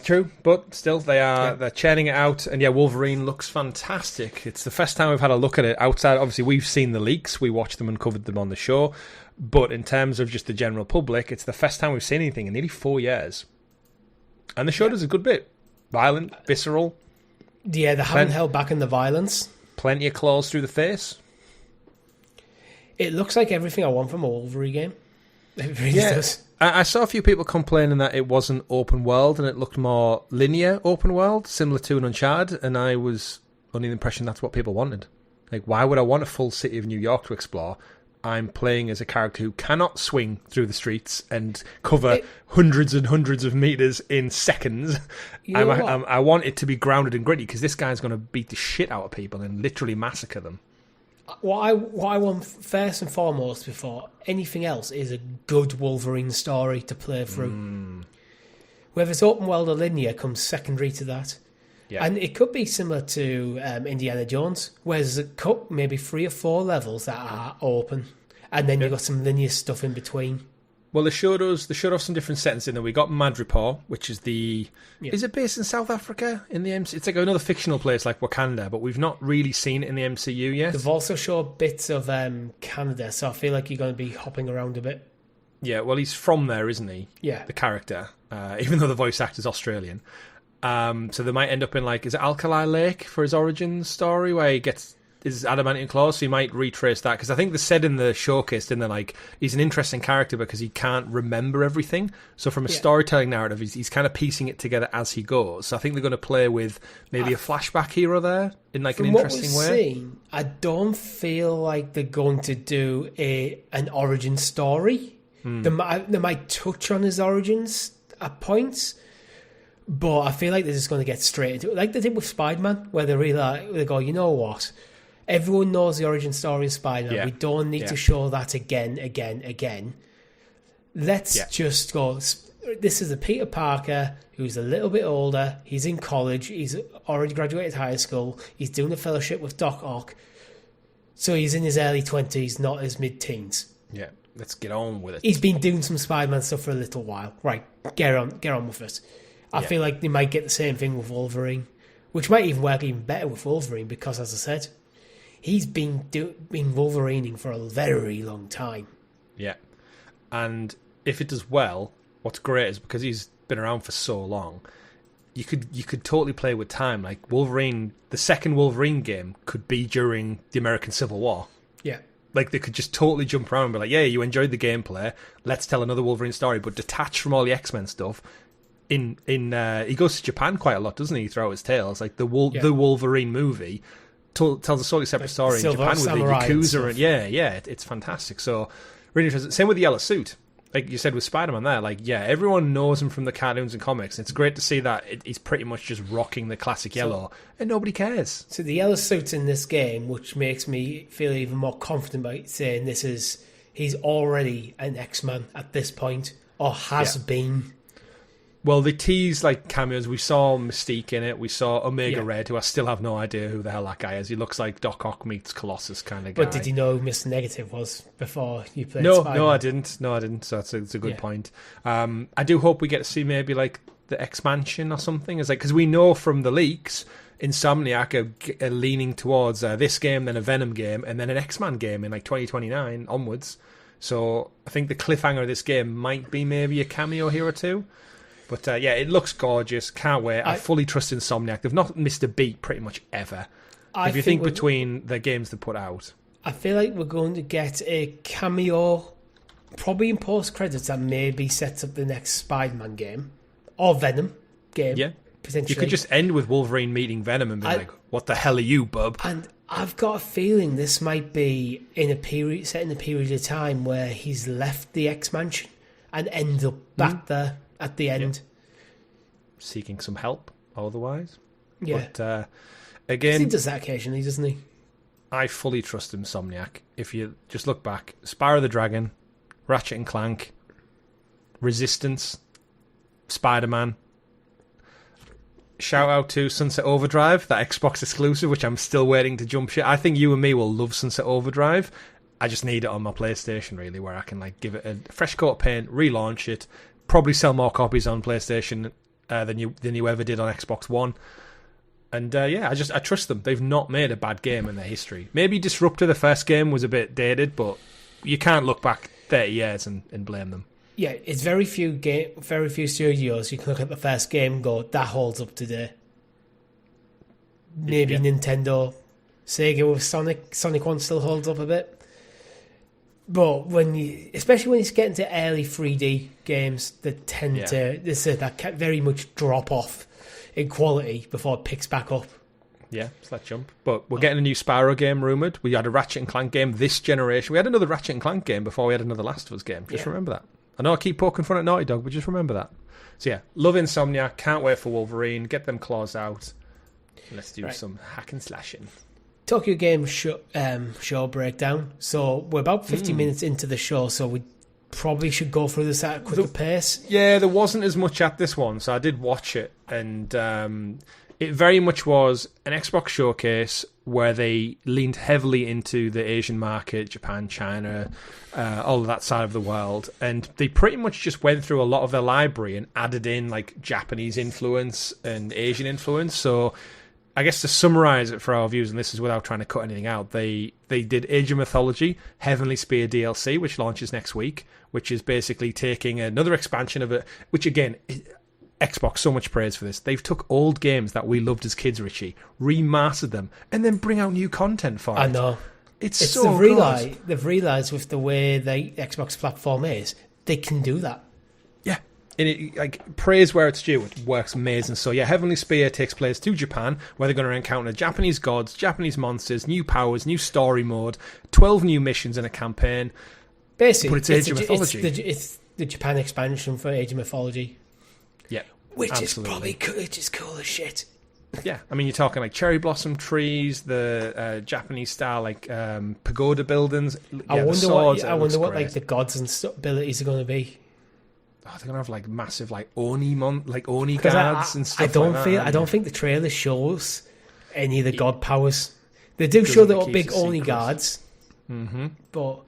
True, but still, they're churning it out. And Wolverine looks fantastic. It's the first time we've had a look at it outside. Obviously, we've seen the leaks. We watched them and covered them on the show. But in terms of just the general public, it's the first time we've seen anything in nearly 4 years. And the show does a good bit. Violent, visceral. Yeah, they haven't held back in the violence. Plenty of claws through the face. It looks like everything I want from a Wolverine game. It really does. I saw a few people complaining that it wasn't open world and it looked more linear open world, similar to an Uncharted, and I was under the impression that's what people wanted. Like, why would I want a full city of New York to explore? I'm playing as a character who cannot swing through the streets and cover hundreds and hundreds of meters in seconds. I want it to be grounded and gritty because this guy's going to beat the shit out of people and literally massacre them. What I want first and foremost before anything else is a good Wolverine story to play through. Whether it's open world or linear comes secondary to that. Yeah. And it could be similar to Indiana Jones, where there's maybe 3 or 4 levels that are open, and then you've got some linear stuff in between. Well, they showed off some different settings in there. We got Madripoor, which is is it based in South Africa in the MCU? It's like another fictional place like Wakanda, but we've not really seen it in the MCU yet. They've also showed bits of Canada, so I feel like you're going to be hopping around a bit. Yeah, well, he's from there, isn't he? Yeah. The character, even though the voice actor's Australian. So they might end up in, is it Alkali Lake for his origin story, where he gets his adamantium claws, so you might retrace that, because I think they said in the showcase, didn't they, like, he's an interesting character because he can't remember everything. So from a storytelling narrative, he's kind of piecing it together as he goes. So I think they're going to play with maybe a flashback hero there in like an interesting way. Seen, I don't feel like they're going to do an origin story. They might touch on his origins at points, but I feel like they're just going to get straight into it, like they did with Spider-Man, where they go, you know what? Everyone knows the origin story of Spider-Man. Yeah. We don't need to show that again. Let's just go. This is a Peter Parker who's a little bit older. He's in college. He's already graduated high school. He's doing a fellowship with Doc Ock. So he's in his early 20s, not his mid-teens. Yeah, let's get on with it. He's been doing some Spider-Man stuff for a little while. Right, get on with it. I feel like they might get the same thing with Wolverine, which might even work even better with Wolverine because, as I said, he's been Wolverining for a very long time. Yeah, and if it does well, what's great is because he's been around for so long, you could totally play with time. Like Wolverine, the second Wolverine game could be during the American Civil War. Yeah. Like, they could just totally jump around and be like, yeah, you enjoyed the gameplay, let's tell another Wolverine story, but detached from all the X-Men stuff. He goes to Japan quite a lot, doesn't he, throughout his tales? Like, the Wolverine movie tells a totally separate story in Japan with the Yakuza. And it's fantastic. So, really interesting. Same with the yellow suit. Like you said with Spider-Man there, like, yeah, everyone knows him from the cartoons and comics. It's great to see that he's pretty much just rocking the classic yellow, and nobody cares. So the yellow suit's in this game, which makes me feel even more confident about saying he's already an X-Man at this point, or has been. Well, they tease like cameos. We saw Mystique in it. We saw Omega Red, who I still have no idea who the hell that guy is. He looks like Doc Ock meets Colossus kind of guy. But did you know who Mr. Negative was before you played Spider-Man? No, I didn't. So it's a good point. I do hope we get to see maybe like the expansion or something. It's like, because we know from the leaks, Insomniac are leaning towards this game, then a Venom game, and then an X-Man game in like 2029 onwards. So I think the cliffhanger of this game might be maybe a cameo here or two. But it looks gorgeous. Can't wait. I fully trust Insomniac. They've not missed a beat pretty much ever. If you think between the games they put out. I feel like we're going to get a cameo, probably in post-credits, that maybe sets up the next Spider-Man game. Or Venom game, potentially. You could just end with Wolverine meeting Venom and be like, what the hell are you, bub? And I've got a feeling this might be set in a period of time where he's left the X-Mansion and ends up back there at the end. Seeking some help, otherwise. Yeah. But, again... He does that occasionally, doesn't he? I fully trust Insomniac. If you just look back, Spyro the Dragon, Ratchet and Clank, Resistance, Spider-Man. Shout out to Sunset Overdrive, that Xbox exclusive, which I'm still waiting to jump ship. I think you and me will love Sunset Overdrive. I just need it on my PlayStation, really, where I can like give it a fresh coat of paint, relaunch it, probably sell more copies on PlayStation than you ever did on Xbox One. And I trust them. They've not made a bad game in their history. Maybe Disruptor, the first game, was a bit dated, but you can't look back 30 years and blame them. Yeah, it's very few studios you can look at the first game and go, that holds up today. Maybe Nintendo, Sega with Sonic 1 still holds up a bit. But especially when you get into early 3D games, that tend that very much drop off in quality before it picks back up. Yeah, it's that jump. But we're getting a new Spyro game rumoured. We had a Ratchet and Clank game this generation. We had another Ratchet and Clank game before we had another Last of Us game. Just remember that. I know I keep poking fun at Naughty Dog, but just remember that. So yeah, love Insomniac. Can't wait for Wolverine. Get them claws out. Let's do some hack and slashing. Tokyo Game show breakdown. So we're about 50 minutes into the show, so we probably should go through this at a quicker pace. Yeah, there wasn't as much at this one, so I did watch it, and it very much was an Xbox showcase where they leaned heavily into the Asian market, Japan, China, all of that side of the world, and they pretty much just went through a lot of their library and added in like Japanese influence and Asian influence. So I guess to summarize it for our viewers, and this is without trying to cut anything out, they did Age of Mythology, Heavenly Spear DLC, which launches next week, which is basically taking another expansion of it, which again, Xbox so much praise for this. They've took old games that we loved as kids, Richie, remastered them, and then bring out new content for it. I know. It's so good. They've realised with the way the Xbox platform is, they can do that. Yeah. And like, praise where it's due. It works amazing. So yeah, Heavenly Spear takes place to Japan, where they're going to encounter Japanese gods, Japanese monsters, new powers, new story mode, 12 new missions in a campaign. Basically, but it's Age of Mythology. It's the Japan expansion for Age of Mythology. Yeah, which absolutely. is probably just cool as shit. Yeah, I mean, you're talking like cherry blossom trees, the Japanese style like pagoda buildings. I wonder what like the gods and abilities are going to be. Oh, they're gonna have like massive like oni guards and stuff. I don't think the trailer shows any of the god powers. They do show the big oni guards, but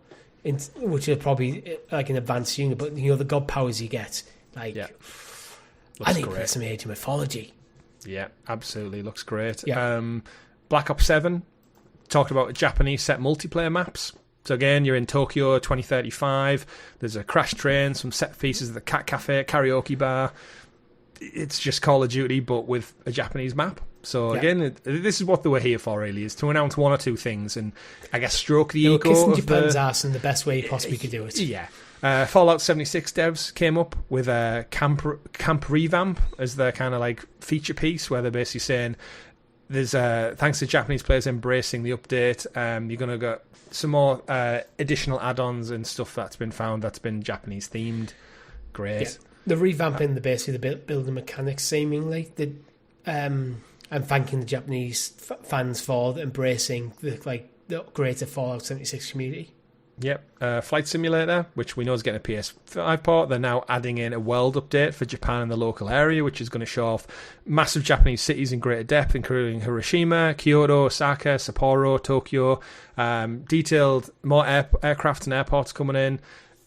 which are probably like an advanced unit. But the god powers you get, like, I need to play some Age of Mythology. Yeah, absolutely, looks great. Yeah. Black Ops 7 talked about Japanese set multiplayer maps. So again, you're in Tokyo 2035. There's a crash train, some set pieces at the Cat Cafe, karaoke bar. It's just Call of Duty, but with a Japanese map. So again, this is what they were here for, really, is to announce one or two things and I guess stroke the ego kissing of Japan's ass in the best way you possibly could do it. Yeah. Fallout 76 devs came up with a camp revamp as their kind of like feature piece, where they're basically saying there's thanks to Japanese players embracing the update, you're going to get some more additional add-ons and stuff that's been found that's been Japanese themed. Great. Yeah. The revamping the building mechanics, seemingly. I'm thanking the Japanese fans for embracing the greater Fallout 76 community. Yep, Flight Simulator, which we know is getting a PS5 port. They're now adding in a world update for Japan and the local area, which is going to show off massive Japanese cities in greater depth, including Hiroshima, Kyoto, Osaka, Sapporo, Tokyo. Detailed more aircraft and airports coming in,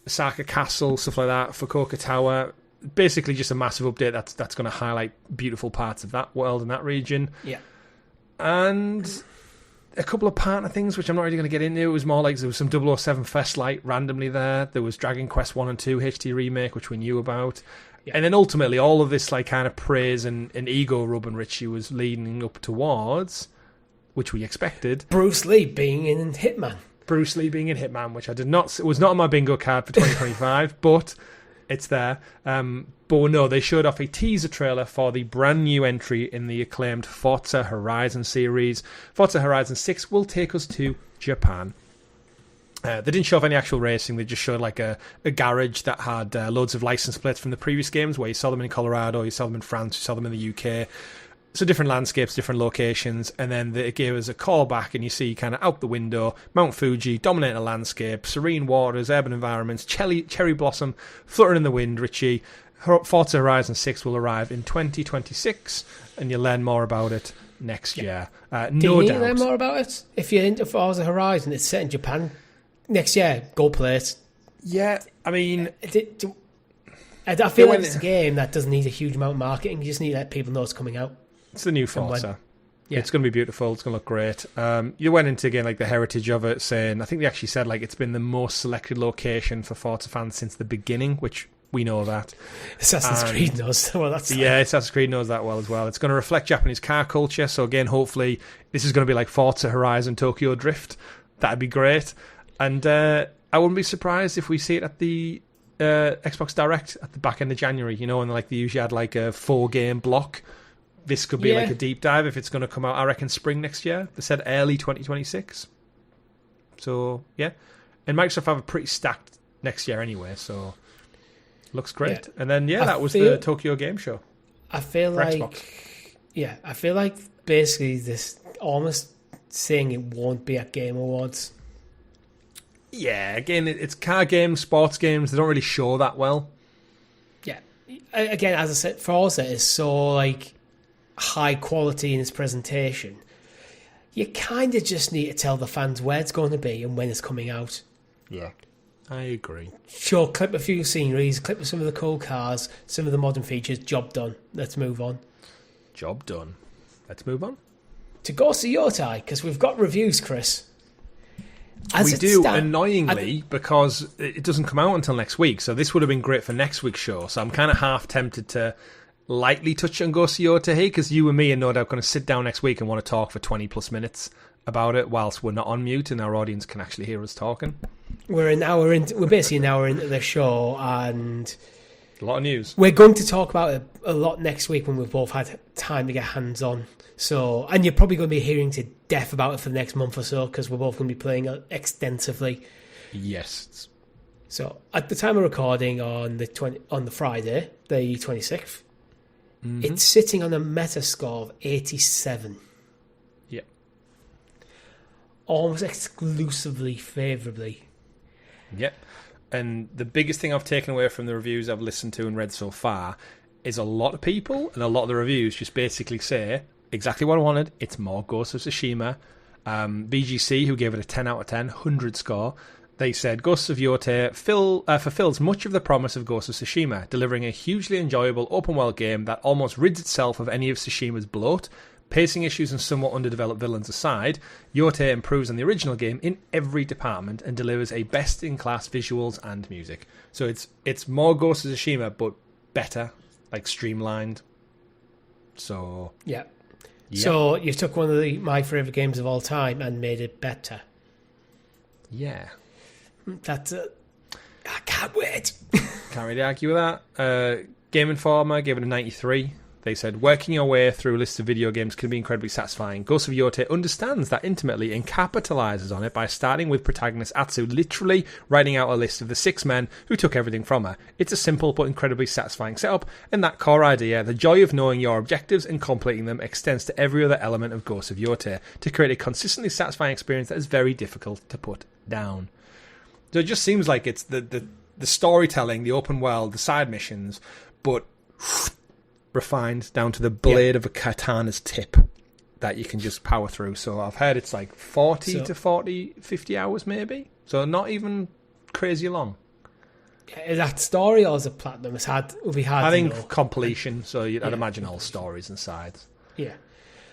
Osaka Castle, stuff like that, Fukuoka Tower. Basically, just a massive update that's going to highlight beautiful parts of that world and that region. Yeah, and a couple of partner things, which I'm not really going to get into. It was more like there was some 007 First Light randomly there. There was Dragon Quest 1 and 2 HD remake, which we knew about. Yeah. And then ultimately, all of this like kind of praise and ego rubbing Richie was leading up towards, which we expected. Bruce Lee being in HItman. Bruce Lee being in HItman, which it was not on my bingo card for 2025, but it's there. But no, they showed off a teaser trailer for the brand new entry in the acclaimed Forza Horizon series. Forza Horizon 6 will take us to Japan. They didn't show off any actual racing. They just showed like a garage that had loads of license plates from the previous games, where you saw them in Colorado, you saw them in France, you saw them in the UK. So different landscapes, different locations, and then it gave us a call back, and you see kind of out the window, Mount Fuji, dominating the landscape, serene waters, urban environments, cherry blossom, fluttering in the wind, Richie. Forza Horizon 6 will arrive in 2026, and you'll learn more about it next year. No doubt. Do you need to learn more about it? If you're into Forza Horizon, it's set in Japan next year. Go play it. Yeah, I mean, I feel like it's a game that doesn't need a huge amount of marketing. You just need to let people know it's coming out. It's the new Forza. Yeah. It's going to be beautiful. It's going to look great. You went into, again, like the heritage of it, saying, I think they actually said like it's been the most selected location for Forza fans since the beginning, which we know that. Assassin's Creed knows well. Assassin's Creed knows that well as well. It's going to reflect Japanese car culture. So again, hopefully this is going to be like Forza Horizon Tokyo Drift. That'd be great. And I wouldn't be surprised if we see it at the Xbox Direct at the back end of January, and like they usually had like a 4-game block. This could be like a deep dive if it's going to come out, I reckon, spring next year. They said early 2026. So, yeah. And Microsoft have a pretty stacked next year anyway, so looks great. Yeah. And then, that was the Tokyo Game Show. I feel like Xbox. I feel like basically this almost saying it won't be at Game Awards. Yeah, again, it's car games, sports games. They don't really show that well. Yeah. Again, as I said, Forza is so, like, high quality in its presentation. You kind of just need to tell the fans where it's going to be and when it's coming out. Yeah, I agree. Sure, clip a few sceneries, clip of some of the cool cars, some of the modern features. Job done. Let's move on. Job done. Let's move on. To Ghost of Yotei, because we've got reviews, Chris. Annoyingly, because it doesn't come out until next week. So this would have been great for next week's show. So I'm kind of half tempted to lightly touch on Ghost of Yotei, because you and me are no doubt going to sit down next week and want to talk for 20 plus minutes about it whilst we're not on mute and our audience can actually hear us talking. We're basically an hour into the show, and a lot of news. We're going to talk about it a lot next week when we've both had time to get hands on. So, and you're probably going to be hearing to death about it for the next month or so, because we're both going to be playing it extensively. Yes. So, at the time of recording on the Friday, the 26th, it's sitting on a meta score of 87. Yeah. Almost exclusively favourably. Yep. And the biggest thing I've taken away from the reviews I've listened to and read so far is a lot of people and a lot of the reviews just basically say exactly what I wanted. It's more Ghost of Tsushima. BGC, who gave it a 10 out of 10, 100 score, they said Ghost of Yotei fulfills much of the promise of Ghost of Tsushima, delivering a hugely enjoyable open-world game that almost rids itself of any of Tsushima's bloat. Pacing issues and somewhat underdeveloped villains aside, Yotei improves on the original game in every department and delivers a best-in-class visuals and music. So it's more Ghost of Tsushima, but better, like streamlined. So yeah. So you took one of my favourite games of all time and made it better. Yeah. That's I can't wait. Can't really argue with that. Game Informer gave it a 93. They said, working your way through a list of video games can be incredibly satisfying. Ghost of Yotei understands that intimately and capitalises on it by starting with protagonist Atsu literally writing out a list of the 6 men who took everything from her. It's a simple but incredibly satisfying setup, and that core idea, the joy of knowing your objectives and completing them, extends to every other element of Ghost of Yotei to create a consistently satisfying experience that is very difficult to put down. So it just seems like it's the storytelling, the open world, the side missions, but refined down to the blade of a katana's tip that you can just power through. So I've heard it's like 40 to 50 hours maybe. So not even crazy long. Is that story or is it platinum? It'll be hard I to think know. Completion, so I'd imagine all stories and sides. Yeah.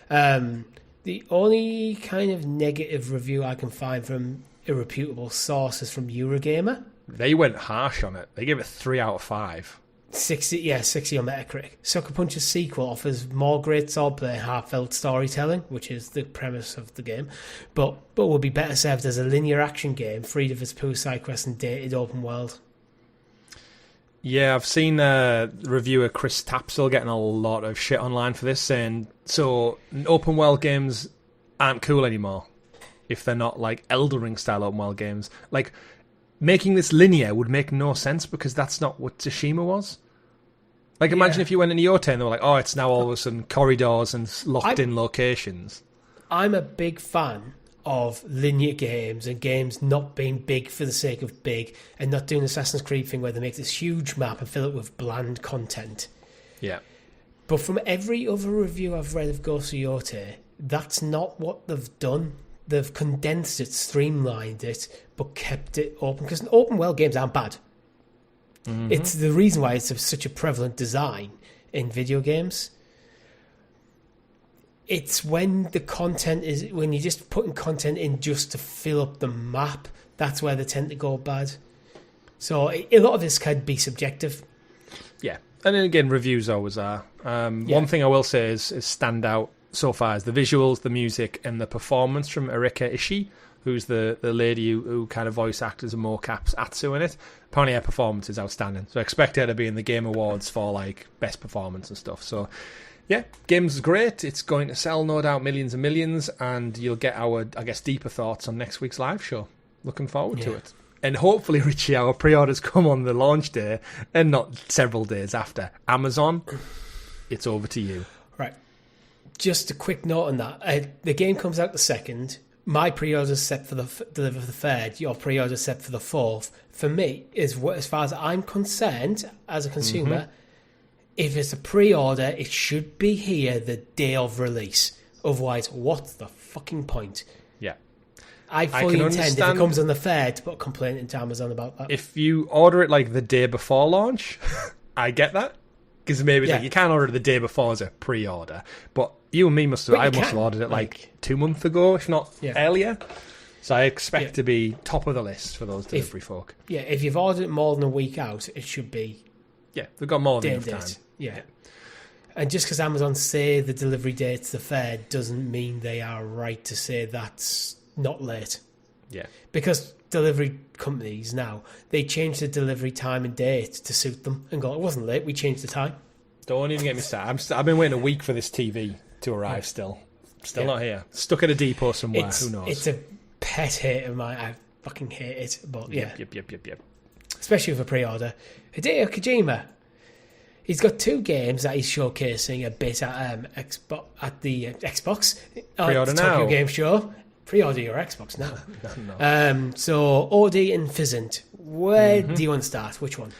The only kind of negative review I can find from irreputable sources from Eurogamer. They went harsh on it. They gave it 3 out of 5. 60 on Metacritic. Sucker Punch's sequel offers more great swordplay and heartfelt storytelling, which is the premise of the game, but would be better served as a linear action game, freed of its poo side quests and dated open world. Yeah, I've seen reviewer Chris Tapsell getting a lot of shit online for this, saying, so open world games aren't cool anymore if they're not like Elden Ring style open world games. Like, making this linear would make no sense because that's not what Tsushima was. Like, imagine if you went into Yotei and they were like, oh, it's now all of a sudden corridors and locked-in locations. I'm a big fan of linear games and games not being big for the sake of big and not doing the Assassin's Creed thing where they make this huge map and fill it with bland content. Yeah. But from every other review I've read of Ghost of Yotei, that's not what they've done. They've condensed it, streamlined it, but kept it open. Because open world games aren't bad. Mm-hmm. It's the reason why it's such a prevalent design in video games. It's when the content is, when you're just putting content in just to fill up the map, that's where they tend to go bad. So a lot of this can be subjective. Yeah. And then again, reviews always are. One thing I will say is stand out so far is the visuals, the music, and the performance from Erika Ishii, who's the lady who kind of voice actors and mocaps Atsu in it. Apparently her performance is outstanding. So I expect her to be in the Game Awards for like best performance and stuff. So yeah, game's great. It's going to sell, no doubt, millions and millions, and you'll get our, I guess, deeper thoughts on next week's live show. Looking forward to it. And hopefully, Richie, our pre-orders come on the launch day and not several days after. Amazon, it's over to you. Right. Just a quick note on that. The game comes out the 2nd. My pre-order is set for the 3rd. Your pre-order is set for the 4th. For me, as far as I'm concerned, as a consumer, if it's a pre-order, it should be here the day of release. Otherwise, what's the fucking point? Yeah. I fully intend, if it comes on the 3rd, to put a complaint into Amazon about that. If you order it like the day before launch, I get that. Because maybe it's like you can't order it the day before as a pre-order. But you and me must have ordered it like 2 months ago, if not earlier. So I expect to be top of the list for those delivery folk. Yeah, if you've ordered it more than a week out, it should be... Yeah, they've got more than enough time. Yeah. And just because Amazon say the delivery date's the third doesn't mean they are right to say that's not late. Yeah. Because delivery companies now, they change the delivery time and date to suit them and go, it wasn't late, we changed the time. Don't even get me started. I've been waiting a week for this TV to arrive still. Still not here. Stuck at a depot somewhere. Who knows? It's a pet hate of mine. I fucking hate it. But yeah. Yep. Especially with a pre-order. Hideo Kojima. He's got 2 games that he's showcasing a bit at the Xbox. Pre-order now. Tokyo Game Show. Pre-order your Xbox now. No. So, OD and Physint. Where do you want to start? Which one?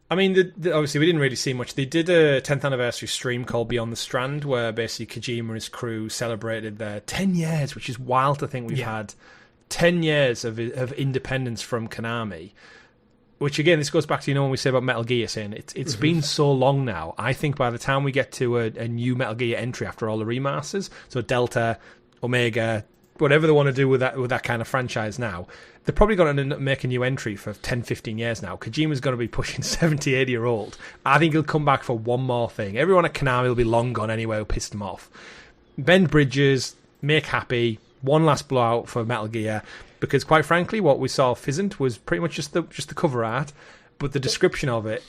I mean, obviously, we didn't really see much. They did a 10th anniversary stream called Beyond the Strand, where basically Kojima and his crew celebrated their 10 years, which is wild to think we've had 10 years of independence from Konami. Which, again, this goes back to, when we say about Metal Gear, saying it's been so long now. I think by the time we get to a new Metal Gear entry after all the remasters, so Delta, Omega, whatever they want to do with that kind of franchise now, they're probably going to make a new entry for 10, 15 years now. Kojima's going to be pushing 70, 80-year-old. I think he'll come back for one more thing. Everyone at Konami will be long gone anyway who pissed him off. Bend bridges, make happy, one last blowout for Metal Gear. Because quite frankly, what we saw of Physint was pretty much just the cover art, but the description of it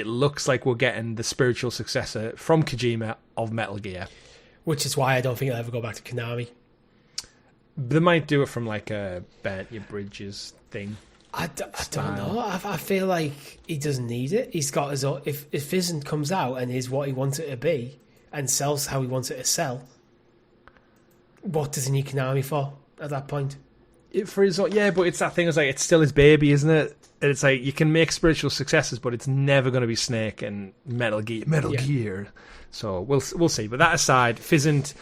looks like we're getting the spiritual successor from Kojima of Metal Gear. Which is why I don't think I'll ever go back to Konami. They might do it from like a burnt your bridges thing. I don't know. I feel like he doesn't need it. He's got his own. If Physint comes out and is what he wants it to be and sells how he wants it to sell, what does he need Konami for at that point? But it's that thing. It's like it's still his baby, isn't it? And it's like you can make spiritual successes, but it's never going to be Snake and Metal Gear. So we'll see. But that aside, Physint,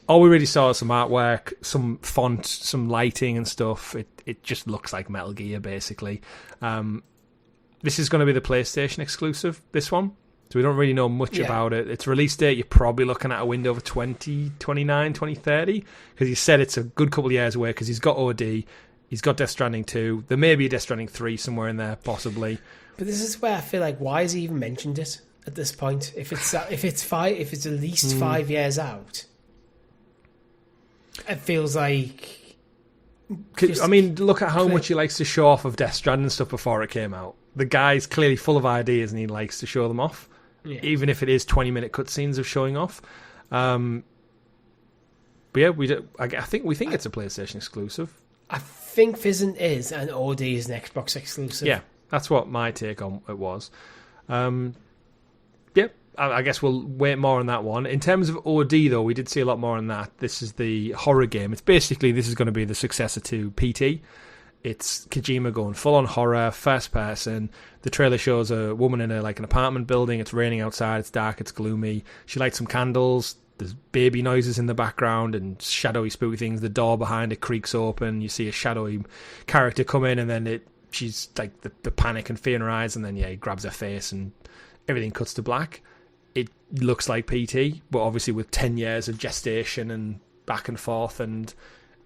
all we really saw was some artwork, some font, some lighting and stuff. It just looks like Metal Gear basically. This is going to be the PlayStation exclusive. This one. So we don't really know much about it. Its release date, you're probably looking at a window of 2029, 2030. Because he said it's a good couple of years away because he's got OD, he's got Death Stranding 2. There may be a Death Stranding 3 somewhere in there, possibly. But this is where I feel like, why has he even mentioned it at this point? If it's at least 5 years out, it feels like... I mean, look at how much he likes to show off of Death Stranding stuff before it came out. The guy's clearly full of ideas and he likes to show them off. Yeah. Even if it is 20-minute cutscenes of showing off. But yeah, I think it's a PlayStation exclusive. I think Physint is, and OD is an Xbox exclusive. Yeah, that's what my take on it was. I guess we'll wait more on that one. In terms of OD, though, we did see a lot more on that. This is the horror game. It's basically, this is going to be the successor to PT. It's Kojima going full-on horror, first person. The trailer shows a woman in an apartment building. It's raining outside. It's dark. It's gloomy. She lights some candles. There's baby noises in the background and shadowy, spooky things. The door behind it creaks open. You see a shadowy character come in, and then she's like the panic and fear in her eyes, and then he grabs her face, and everything cuts to black. It looks like PT, but obviously with 10 years of gestation and back and forth, and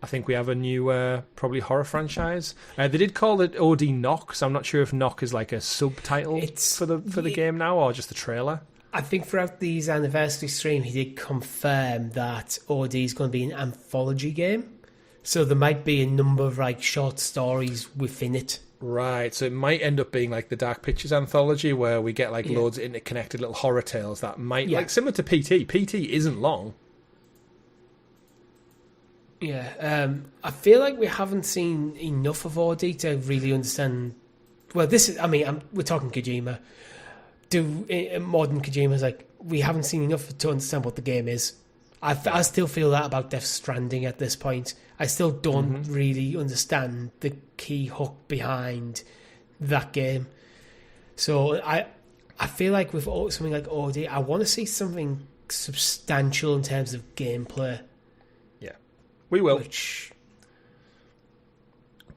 I think we have a new probably horror franchise. They did call it OD Knock, so I'm not sure if Knock is like a subtitle for the game now or just the trailer. I think throughout these anniversary stream he did confirm that OD is going to be an anthology game, so there might be a number of short stories within it. Right, so it might end up being like the Dark Pictures anthology where we get loads of interconnected little horror tales that might similar to PT. PT isn't long. Yeah, I feel like we haven't seen enough of OD to really understand. Well, we're talking Kojima. Modern Kojima's we haven't seen enough to understand what the game is. I still feel that about Death Stranding at this point. I still don't really understand the key hook behind that game. So I feel like with something like OD, I want to see something substantial in terms of gameplay. We will.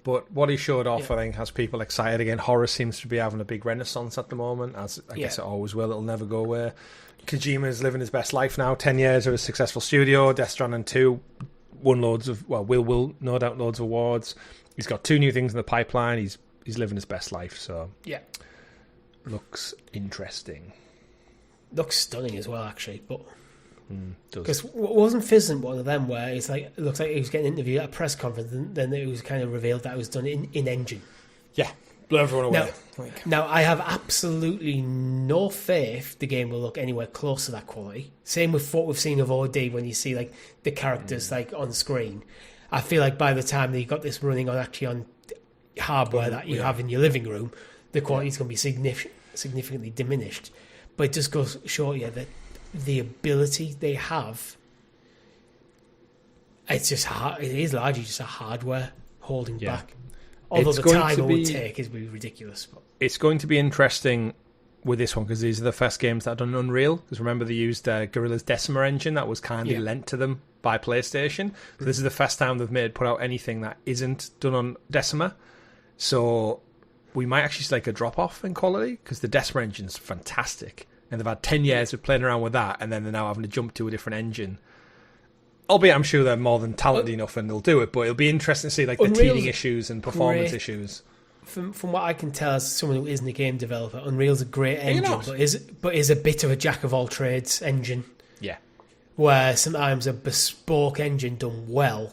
But what he showed off, I think, has people excited again. Horror seems to be having a big renaissance at the moment, as I guess it always will. It'll never go away. Kojima's living his best life now. 10 years of a successful studio. Death Stranding 2 won will no doubt loads of awards. He's got 2 new things in the pipeline. He's living his best life. So yeah, looks interesting. Looks stunning as well, actually. But does. because wasn't Physint one of them where it's like it looks like he was getting interviewed at a press conference, and then it was kind of revealed that it was done in engine. Yeah, blew everyone away. Now, I have absolutely no faith the game will look anywhere close to that quality. Same with what we've seen of OD when you see like the characters like on screen. I feel like by the time that you got this running on hardware that you have in your living room, the quality is going to be significantly diminished. But it just goes to show you that the ability they have, it's just hard. It is largely just a hardware holding back. Although the time it would take is ridiculous. But. It's going to be interesting with this one because these are the first games that are done on Unreal. Because remember, they used Guerrilla's Decima engine that was kindly lent to them by PlayStation. So this is the first time they've put out anything that isn't done on Decima. So we might actually see like a drop off in quality because the Decima engine's fantastic, and they've had 10 years of playing around with that, and then they're now having to jump to a different engine. Albeit, I'm sure they're more than talented enough and they'll do it, but it'll be interesting to see like the teething issues and performance issues. From what I can tell, as someone who isn't a game developer, Unreal's a great engine, but is a bit of a jack of all trades engine. Yeah, where sometimes a bespoke engine done well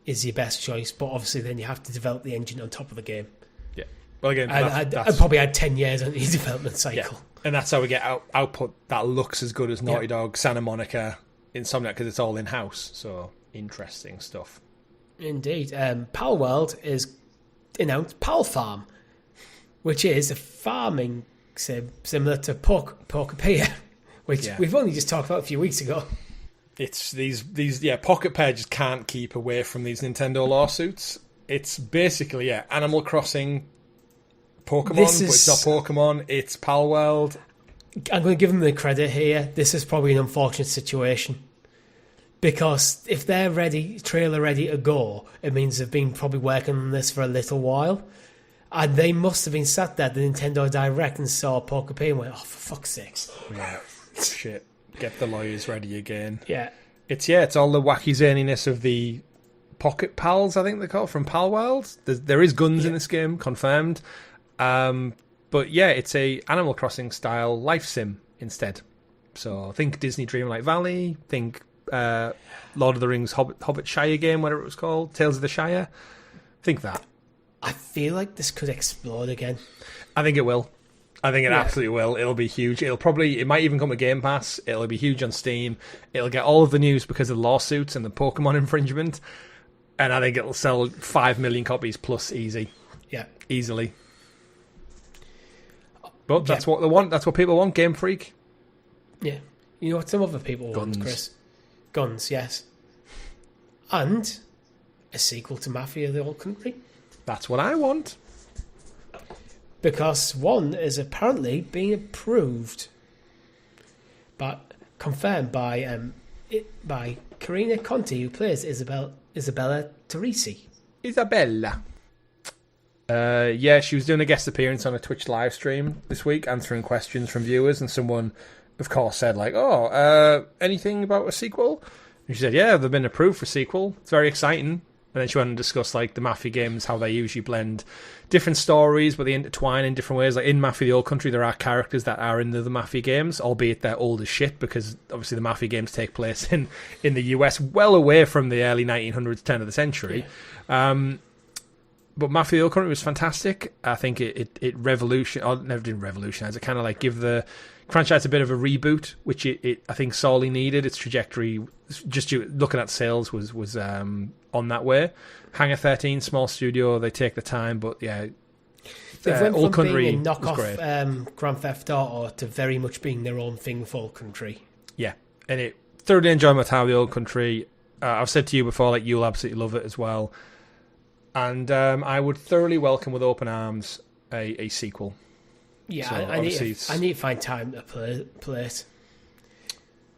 is your best choice, but obviously then you have to develop the engine on top of the game. Yeah, well again, I'd probably had 10 years on the development cycle. Yeah. And that's how we get output that looks as good as Naughty Dog, Santa Monica, Insomniac, because it's all in-house. So interesting stuff. Indeed. Palworld is announced Palfarm, which is a farming sim similar to Poker, which we've only just talked about a few weeks ago. It's these Pocket Pair just can't keep away from these Nintendo lawsuits. It's basically Animal Crossing Pokemon, but it's not Pokemon, it's Palworld. I'm going to give them the credit here. This is probably an unfortunate situation. Because if they're trailer ready to go, it means they've been probably working on this for a little while. And they must have been sat there at the Nintendo Direct and saw Poker P and went, oh, for fuck's sakes. Yeah, shit. Get the lawyers ready again. Yeah. It's all the wacky zaniness of the Pocket Pals, I think they're called, from Palworld. There is guns in this game, confirmed. But yeah, it's a Animal Crossing style life sim instead. So think Disney Dreamlight Valley, think Lord of the Rings Hobbit Shire game, whatever it was called, Tales of the Shire. Think that. I feel like this could explode again. I think it will. I think it absolutely will. It'll be huge. It might even come to Game Pass. It'll be huge on Steam. It'll get all of the news because of the lawsuits and the Pokemon infringement. And I think it'll sell 5 million copies plus easy. Yeah. Easily. But that's what they want. That's what people want. Game Freak. Yeah. You know what some other people want, Chris? Guns, yes. And a sequel to Mafia: The Old Country. That's what I want. Because one is apparently being approved, but confirmed by Karina Conti, who plays Isabella Teresi. Isabella. She was doing a guest appearance on a Twitch live stream this week, answering questions from viewers, and someone, of course, said like, anything about a sequel? And she said, yeah, they've been approved for a sequel. It's very exciting. And then she went and discussed like the Mafia games, how they usually blend different stories, but they intertwine in different ways. Like in Mafia: The Old Country, there are characters that are in the Mafia games, albeit they're old as shit, because obviously the Mafia games take place in the US, well away from the early 1900s, turn of the century. Yeah. But Mafia: The Old Country was fantastic. I think it never did revolutionize. It kind of like give the franchise a bit of a reboot, which it I think sorely needed. Its trajectory, just looking at sales, was on that way. Hangar 13, small studio, they take the time, but yeah, they've went Old from Country being a knockoff Grand Theft Auto to very much being their own thing for Old Country. Yeah, and it thoroughly enjoyed my time with Old Country. I've said to you before, like you'll absolutely love it as well. And I would thoroughly welcome with open arms a sequel. Yeah, so I need to find time to play it.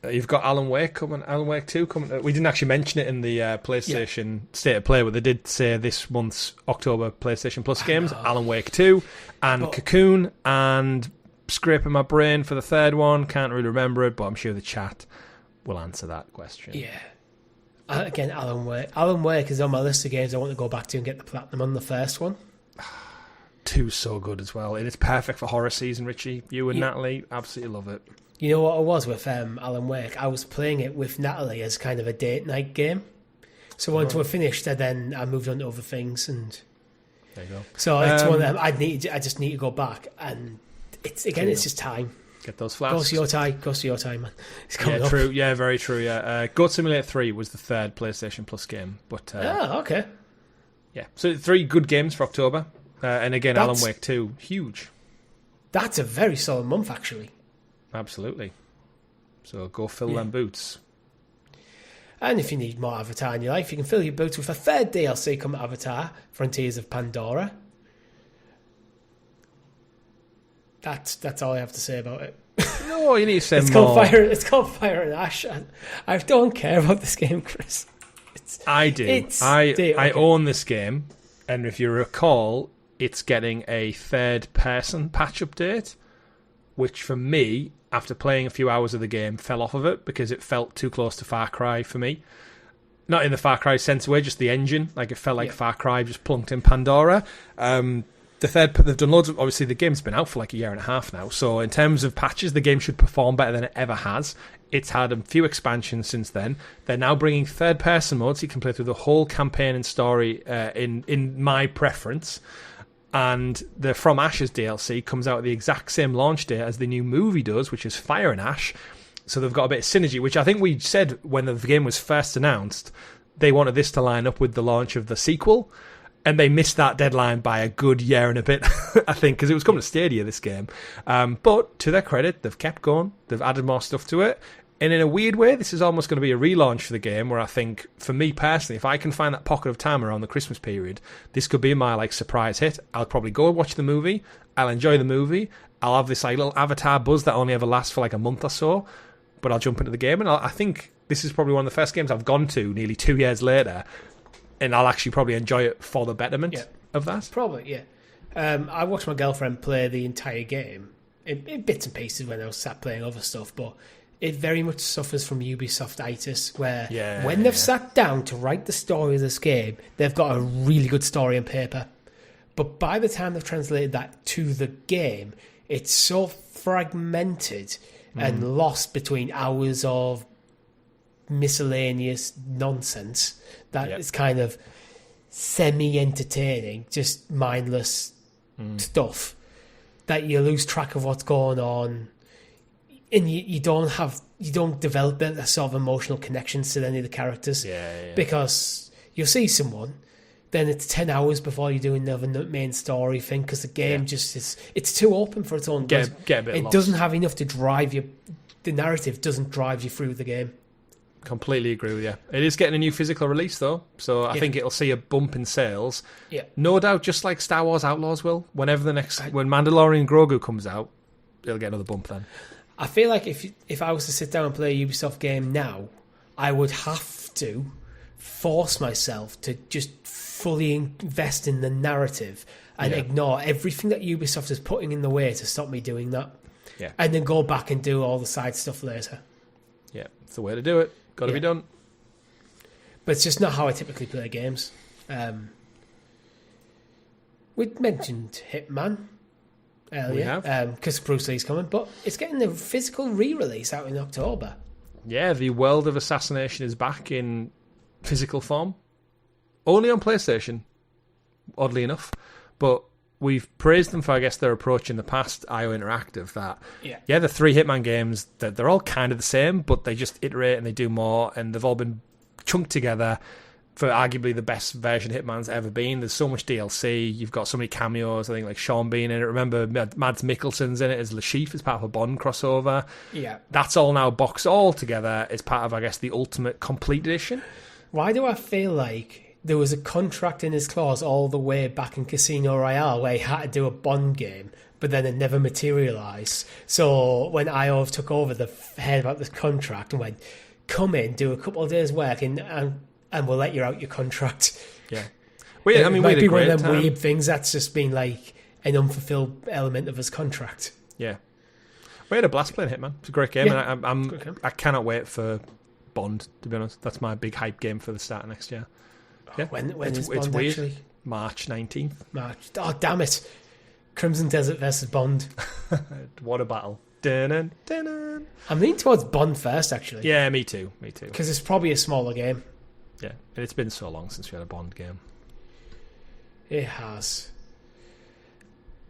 You've got Alan Wake coming, Alan Wake 2 coming. We didn't actually mention it in the PlayStation State of Play, but they did say this month's October PlayStation Plus games, Alan Wake 2 and Cocoon, and scraping my brain for the third one. Can't really remember it, but I'm sure the chat will answer that question. Yeah. Again, Alan Wake. Alan Wake is on my list of games I want to go back to and get the platinum on the first one. 2's so good as well. And it's perfect for horror season, Richie. You and Natalie absolutely love it. You know what it was with Alan Wake? I was playing it with Natalie as kind of a date night game. So once we're finished, then I moved on to other things, and there you go. So it's one of them. I just need to go back, and it's just time. Get those flasks. Go to Yotei, man. It's coming up. True. Yeah, very true. Yeah, Goat Simulator 3 was the third PlayStation Plus game, but okay. Yeah, so 3 good games for October, and again, Alan Wake 2, huge. That's a very solid month, actually. Absolutely. So go fill them boots. And if you need more Avatar in your life, you can fill your boots with a third DLC coming Avatar, Frontiers of Pandora. That's all I have to say about it. No, you need to say it's more. It's called Fire and Ash. I don't care about this game, Chris. I do. I own this game, and if you recall, it's getting a third-person patch update, which for me, after playing a few hours of the game, fell off of it because it felt too close to Far Cry for me. Not in the Far Cry sense way, just the engine. Like, it felt like Far Cry just plunked in Pandora. They've done loads of... Obviously, the game's been out for like a year and a half now, so in terms of patches, the game should perform better than it ever has. It's had a few expansions since then. They're now bringing third-person modes, so you can play through the whole campaign and story in my preference. And the From Ashes DLC comes out at the exact same launch date as the new movie does, which is Fire and Ash. So they've got a bit of synergy, which I think we said when the game was first announced, they wanted this to line up with the launch of the sequel. And they missed that deadline by a good year and a bit, I think, because it was coming to Stadia, this game. But to their credit, they've kept going. They've added more stuff to it. And in a weird way, this is almost going to be a relaunch for the game, where I think, for me personally, if I can find that pocket of time around the Christmas period, this could be my surprise hit. I'll probably go and watch the movie. I'll enjoy the movie. I'll have this little Avatar buzz that only ever lasts for a month or so. But I'll jump into the game, and I think this is probably one of the first games I've gone to nearly 2 years later. And I'll actually probably enjoy it for the betterment of that. Probably, yeah. I watched my girlfriend play the entire game in bits and pieces when I was sat playing other stuff, but it very much suffers from Ubisoft-itis, where when they've sat down to write the story of this game, they've got a really good story on paper. But by the time they've translated that to the game, it's so fragmented and lost between hours of miscellaneous nonsense that it's kind of semi-entertaining, just mindless stuff, that you lose track of what's going on, and you don't develop a sort of emotional connections to any of the characters, because you'll see someone, then it's 10 hours before you're doing another main story thing, because the game just is, it's too open for its own good. It doesn't have enough to drive you. The narrative doesn't drive you through the game. Completely agree with you. It is getting a new physical release, though, so I think it'll see a bump in sales. Yeah, no doubt, just like Star Wars Outlaws will. When Mandalorian Grogu comes out, it'll get another bump then. I feel like if I was to sit down and play a Ubisoft game now, I would have to force myself to just fully invest in the narrative and ignore everything that Ubisoft is putting in the way to stop me doing that. Yeah, and then go back and do all the side stuff later. Yeah, it's the way to do it. Got to be done. But it's just not how I typically play games. We mentioned HItman earlier, because Bruce Lee's coming, but it's getting the physical re-release out in October. Yeah, the world of Assassination is back in physical form. Only on PlayStation, oddly enough. But we've praised them for, I guess, their approach in the past, IO Interactive, that, the 3 Hitman games, they're all kind of the same, but they just iterate and they do more, and they've all been chunked together for arguably the best version Hitman's ever been. There's so much DLC, you've got so many cameos, I think, like Sean Bean in it. Remember, Mads Mikkelsen's in it as Lashif as part of a Bond crossover. Yeah. That's all now boxed all together as part of, I guess, the Ultimate Complete Edition. Why do I feel like there was a contract in his clause all the way back in Casino Royale where he had to do a Bond game, but then it never materialised? So when IO took over the head about this contract and went, come in, do a couple of days' work, and we'll let you out your contract. Yeah. Well, yeah, I mean, it might be one of them weird things that's just been like an unfulfilled element of his contract. Yeah. We had a blast playing Hitman. It's a great game, and I cannot wait for Bond, to be honest. That's my big hype game for the start of next year. Yeah. When is Bond weird. Actually? March 19th. March. Oh, damn it. Crimson Desert versus Bond. What a battle. Dun, dun, dun. I'm leaning towards Bond first, actually. Yeah, me too. Because it's probably a smaller game. Yeah, and it's been so long since we had a Bond game. It has.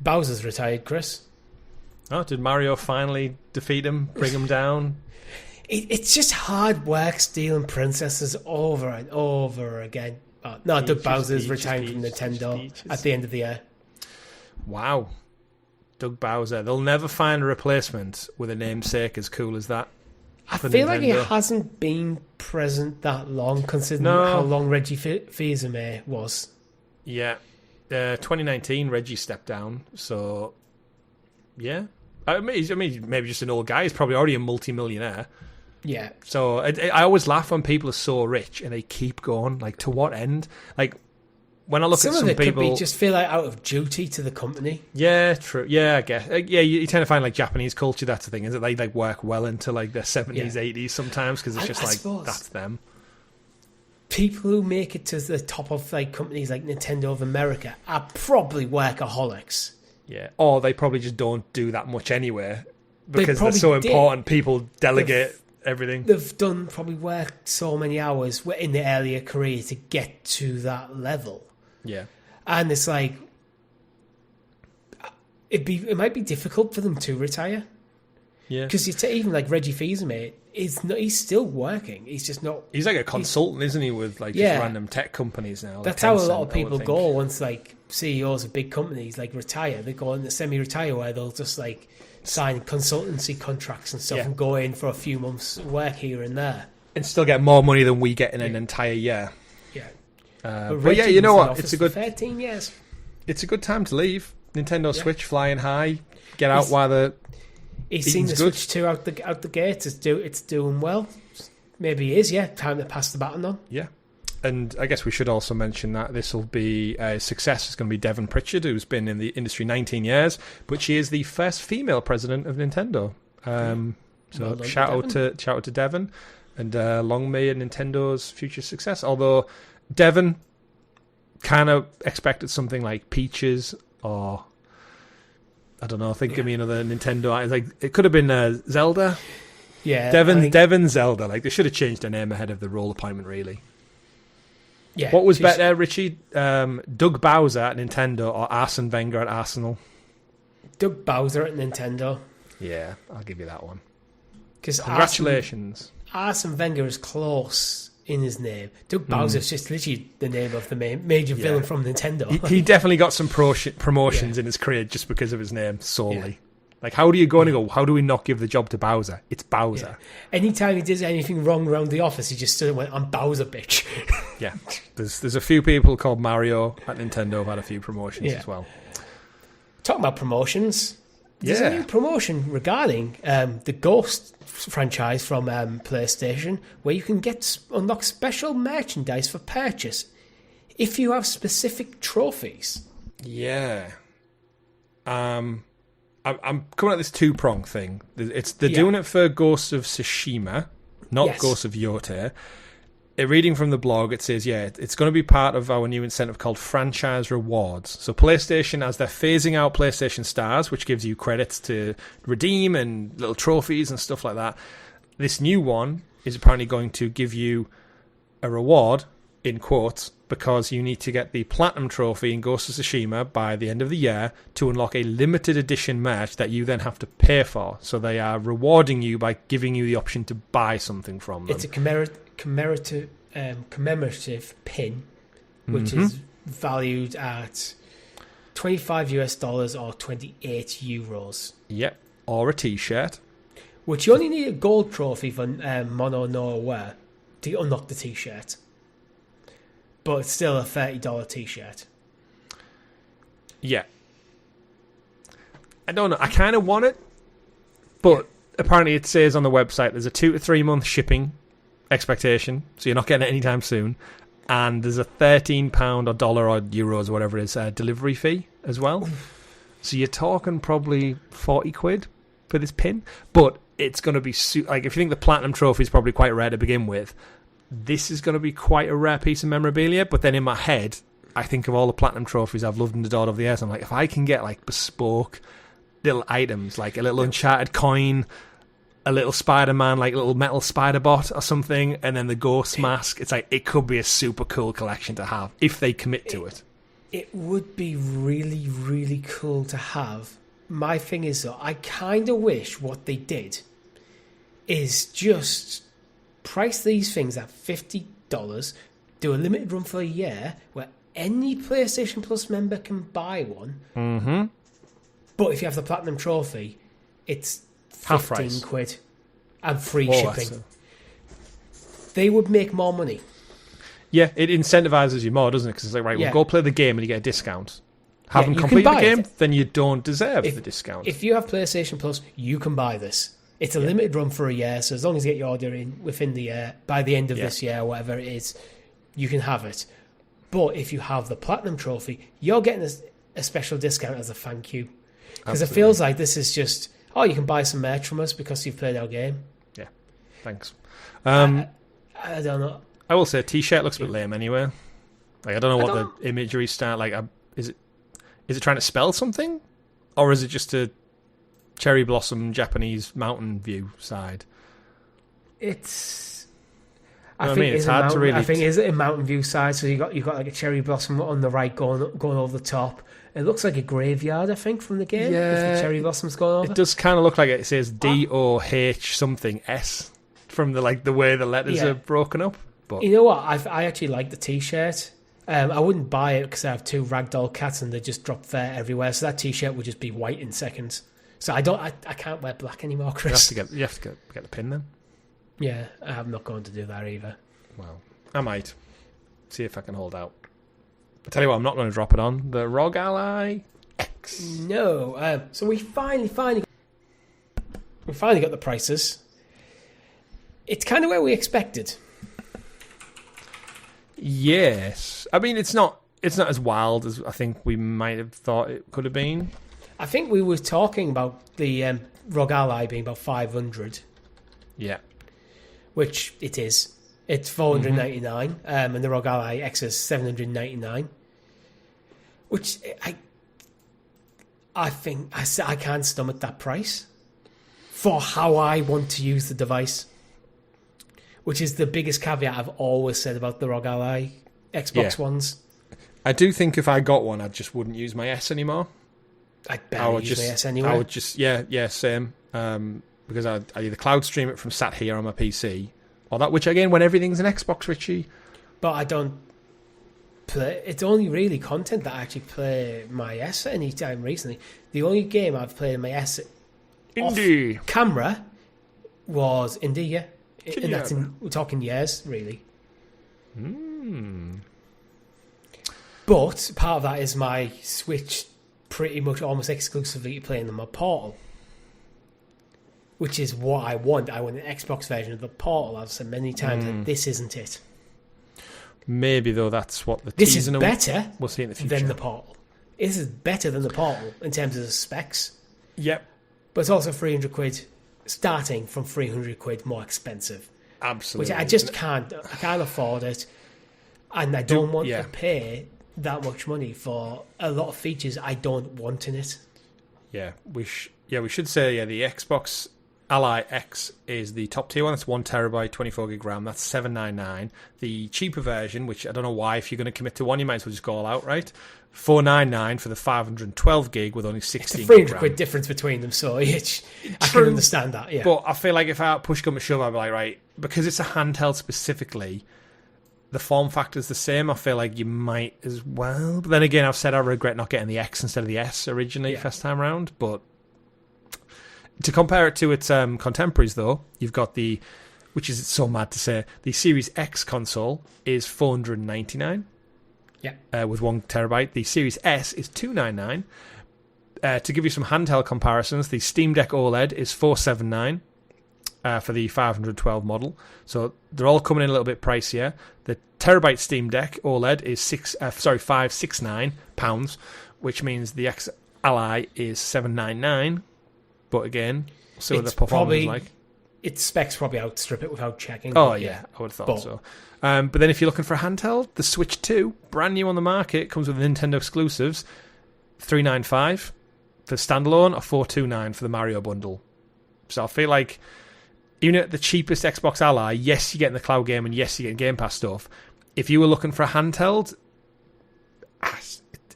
Bowser's retired, Chris. Oh, did Mario finally defeat him, bring him down? It's just hard work stealing princesses over and over again. Oh, no, Doug Bowser's retiring from Nintendo at the end of the year. Wow. Doug Bowser. They'll never find a replacement with a namesake as cool as that. I feel like he hasn't been present that long, considering how long Reggie Fils-Aimé was. Yeah. 2019, Reggie stepped down, so... Yeah. I mean, maybe just an old guy. He's probably already a multi-millionaire. Yeah. So I always laugh when people are so rich and they keep going. Like, to what end? Like, when I look at some people... people... Could be just feel like out of duty to the company. Yeah, true. Yeah, I guess. Yeah, you tend to find, like, Japanese culture, that's the thing, is that they, like, work well into, like, their 70s, 80s sometimes, because it's just, like, that's them. People who make it to the top of, like, companies like Nintendo of America are probably workaholics. Yeah, or they probably just don't do that much anyway, because they're so important, people delegate everything. They've probably worked so many hours in the earlier career to get to that level. Yeah. And it's like, it might be difficult for them to retire. Yeah. Because even like Reggie Fils-Aimé, he's still working. He's just not... He's like a consultant, isn't he, with like just random tech companies now. That's like how a lot of people go once like CEOs of big companies like retire. They go into semi-retire where they'll just like sign consultancy contracts and stuff and go in for a few months work here and there. And still get more money than we get in an entire year. Yeah. But yeah, you know what? It's a good 13 years. It's a good time to leave. Nintendo Switch flying high. Get out while the he's seen the Switch 2 out the gate. It's doing well. Maybe it is, time to pass the baton on. Yeah. And I guess we should also mention that this will be a success. It's going to be Devon Pritchard, who's been in the industry 19 years, but she is the first female president of Nintendo. So shout out to Devon, and long may Nintendo's future success. Although Devon kind of expected something like Peaches or I don't know. Think of me another Nintendo. Like it could have been Zelda. Yeah, Devon Zelda. Like they should have changed their name ahead of the role appointment. Really. Yeah. What was better, Richie? Doug Bowser at Nintendo or Arsene Wenger at Arsenal? Doug Bowser at Nintendo. Yeah, I'll give you that one. Congratulations. Arsene Wenger is close in his name. Doug Bowser's just literally the name of the major villain from Nintendo. He definitely got some promotions in his career just because of his name solely. Yeah. Like, how do you go and go, how do we not give the job to Bowser? It's Bowser. Yeah. Anytime he does anything wrong around the office, he just stood and went, I'm Bowser, bitch. Yeah. There's a few people called Mario at Nintendo have had a few promotions as well. Talking about promotions, there's a new promotion regarding the Ghost franchise from PlayStation, where you can unlock special merchandise for purchase if you have specific trophies. Yeah. I'm coming at this two-prong thing. They're doing it for Ghosts of Tsushima, not Ghosts of Yotei. Reading from the blog, it says, it's going to be part of our new incentive called Franchise Rewards. So PlayStation, as they're phasing out PlayStation Stars, which gives you credits to redeem and little trophies and stuff like that, this new one is apparently going to give you a reward, in quotes, because you need to get the Platinum Trophy in Ghost of Tsushima by the end of the year to unlock a limited edition merch that you then have to pay for. So they are rewarding you by giving you the option to buy something from them. It's a commemorative pin, which is valued at $25 or 28 euros. Yep, or a T-shirt. Which you only need a gold trophy for Mono no Aware to unlock the T-shirt. But it's still a $30 T-shirt. Yeah. I don't know. I kind of want it, but apparently it says on the website there's a 2 to 3 month shipping expectation, so you're not getting it anytime soon. And there's a £13 or dollar or euros or whatever it is delivery fee as well. So you're talking probably 40 quid for this pin. But it's going to be like, if you think the Platinum Trophy is probably quite rare to begin with, this is going to be quite a rare piece of memorabilia. But then in my head, I think of all the Platinum Trophies I've loved and adored over the years. I'm like, if I can get like bespoke, little items, like a little Uncharted coin, a little Spider-Man, like a little metal Spider-Bot or something, and then the Ghost mask. It's like, it could be a super cool collection to have if they commit to it. It would be really, really cool to have. My thing is, though, I kind of wish what they did is just price these things at $50, do a limited run for a year where any PlayStation Plus member can buy one. Mm-hmm. But if you have the Platinum Trophy, it's half 15 price. quid and free shipping. Awesome. They would make more money. Yeah, it incentivizes you more, doesn't it? Because it's like, right, Yeah. we'll go play the game and you get a discount. Haven't you can completed the buy game, it. then you don't deserve the discount. If you have PlayStation Plus, you can buy this. It's a limited run for a year, so as long as you get your order in within the year, by the end of this year, whatever it is, you can have it. But if you have the Platinum Trophy, you're getting a special discount as a thank you. Because it feels like this is just, you can buy some merch from us because you've played our game. Yeah, thanks. I don't know. I will say a T-shirt looks a bit lame anyway. Like, I don't know what the imagery style, like, is it trying to spell something? Or is it just a cherry blossom Japanese mountain view side? It's... I think it's hard to really... I think it's a mountain view side, so you got like a cherry blossom on the right going over the top. It looks like a graveyard, I think, from the game. Yeah, if the cherry blossom's going over. It does kind of look like it says DOH something S from the way the letters are broken up. But you know what? I actually like the T-shirt. I wouldn't buy it because I have 2 ragdoll cats and they just drop fur everywhere. So that T-shirt would just be white in seconds. So I can't wear black anymore, Chris. you have to get the pin then. Yeah, I'm not going to do that either. Well, I might see if I can hold out. I tell you what, I'm not going to drop it on the ROG Ally X. No, so we finally got the prices. It's kind of where we expected. Yes, I mean it's not as wild as I think we might have thought it could have been. I think we were talking about the ROG Ally being about 500. Yeah, which it is. It's $499, and the ROG Ally X is $799. Which I think I can't stomach that price for how I want to use the device. Which is the biggest caveat I've always said about the ROG Ally Xbox ones. I do think if I got one, I just wouldn't use my S anymore. I'd barely use my S anyway. I would just, same. Because I'd either cloud stream it from sat here on my PC, or that, which again, when everything's an Xbox, Richie. But I don't play. It's only really content that I actually play my S at any time recently. The only game I've played in my S Indie off camera was Indie, yeah. And that's we're talking years, really. But part of that is my Switch pretty much almost exclusively playing on my Portal. Which is what I want. I want an Xbox version of the Portal. I've said many times that this isn't it. Maybe, though, that's what the This is better we'll see in the future. than the Portal. This is better than the Portal in terms of the specs. Yep. But it's also 300 quid, starting from 300 quid more expensive. Absolutely. Which I just can't afford it. And I don't want to pay that much money for a lot of features I don't want in it. Yeah, we should say the Xbox Ally X is the top tier one. It's 1 terabyte, 24 gig RAM. That's $799. The cheaper version, which I don't know why, if you're going to commit to one, you might as well just go all out, right? $499 for the 512 gig with only 16 It's a 300 gig quid RAM. difference between them, so I can understand that. Yeah, but I feel like if I push come to shove, I'd be like, right, because it's a handheld specifically, the form factor's the same. I feel like you might as well. But then again, I've said I regret not getting the X instead of the S originally first time round. But to compare it to its contemporaries, though, you've got the, which is so mad to say, the Series X console is $499. Yeah, with 1 terabyte. The Series S is $299. To give you some handheld comparisons, the Steam Deck OLED is $479 for the 512 model. So they're all coming in a little bit pricier. The terabyte Steam Deck OLED is £569, which means the X Ally is $799. But again, so the performance is like. Its specs probably outstrip it without checking. Oh, yeah, I would have thought so. But then if you're looking for a handheld, the Switch 2, brand new on the market, comes with Nintendo exclusives, $395. for standalone or $429 for the Mario bundle. So I feel like even at the cheapest Xbox Ally, yes, you're getting the cloud game and yes, you're getting Game Pass stuff. If you were looking for a handheld,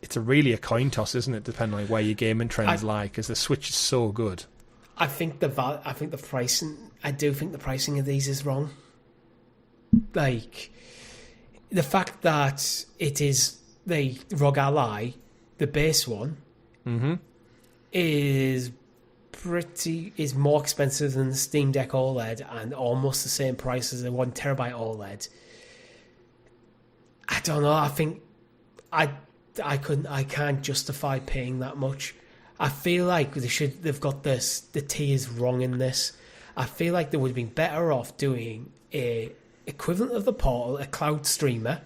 it's really a coin toss, isn't it? Depending on where your gaming trends lie, because the Switch is so good. I think the pricing. I do think the pricing of these is wrong. Like the fact that it is the ROG Ally, the base one, is more expensive than the Steam Deck OLED and almost the same price as the 1 terabyte OLED. I don't know. I think I can't justify paying that much. I feel like they've got this. The T is wrong in this. I feel like they would have been better off doing a equivalent of the Portal, a cloud streamer,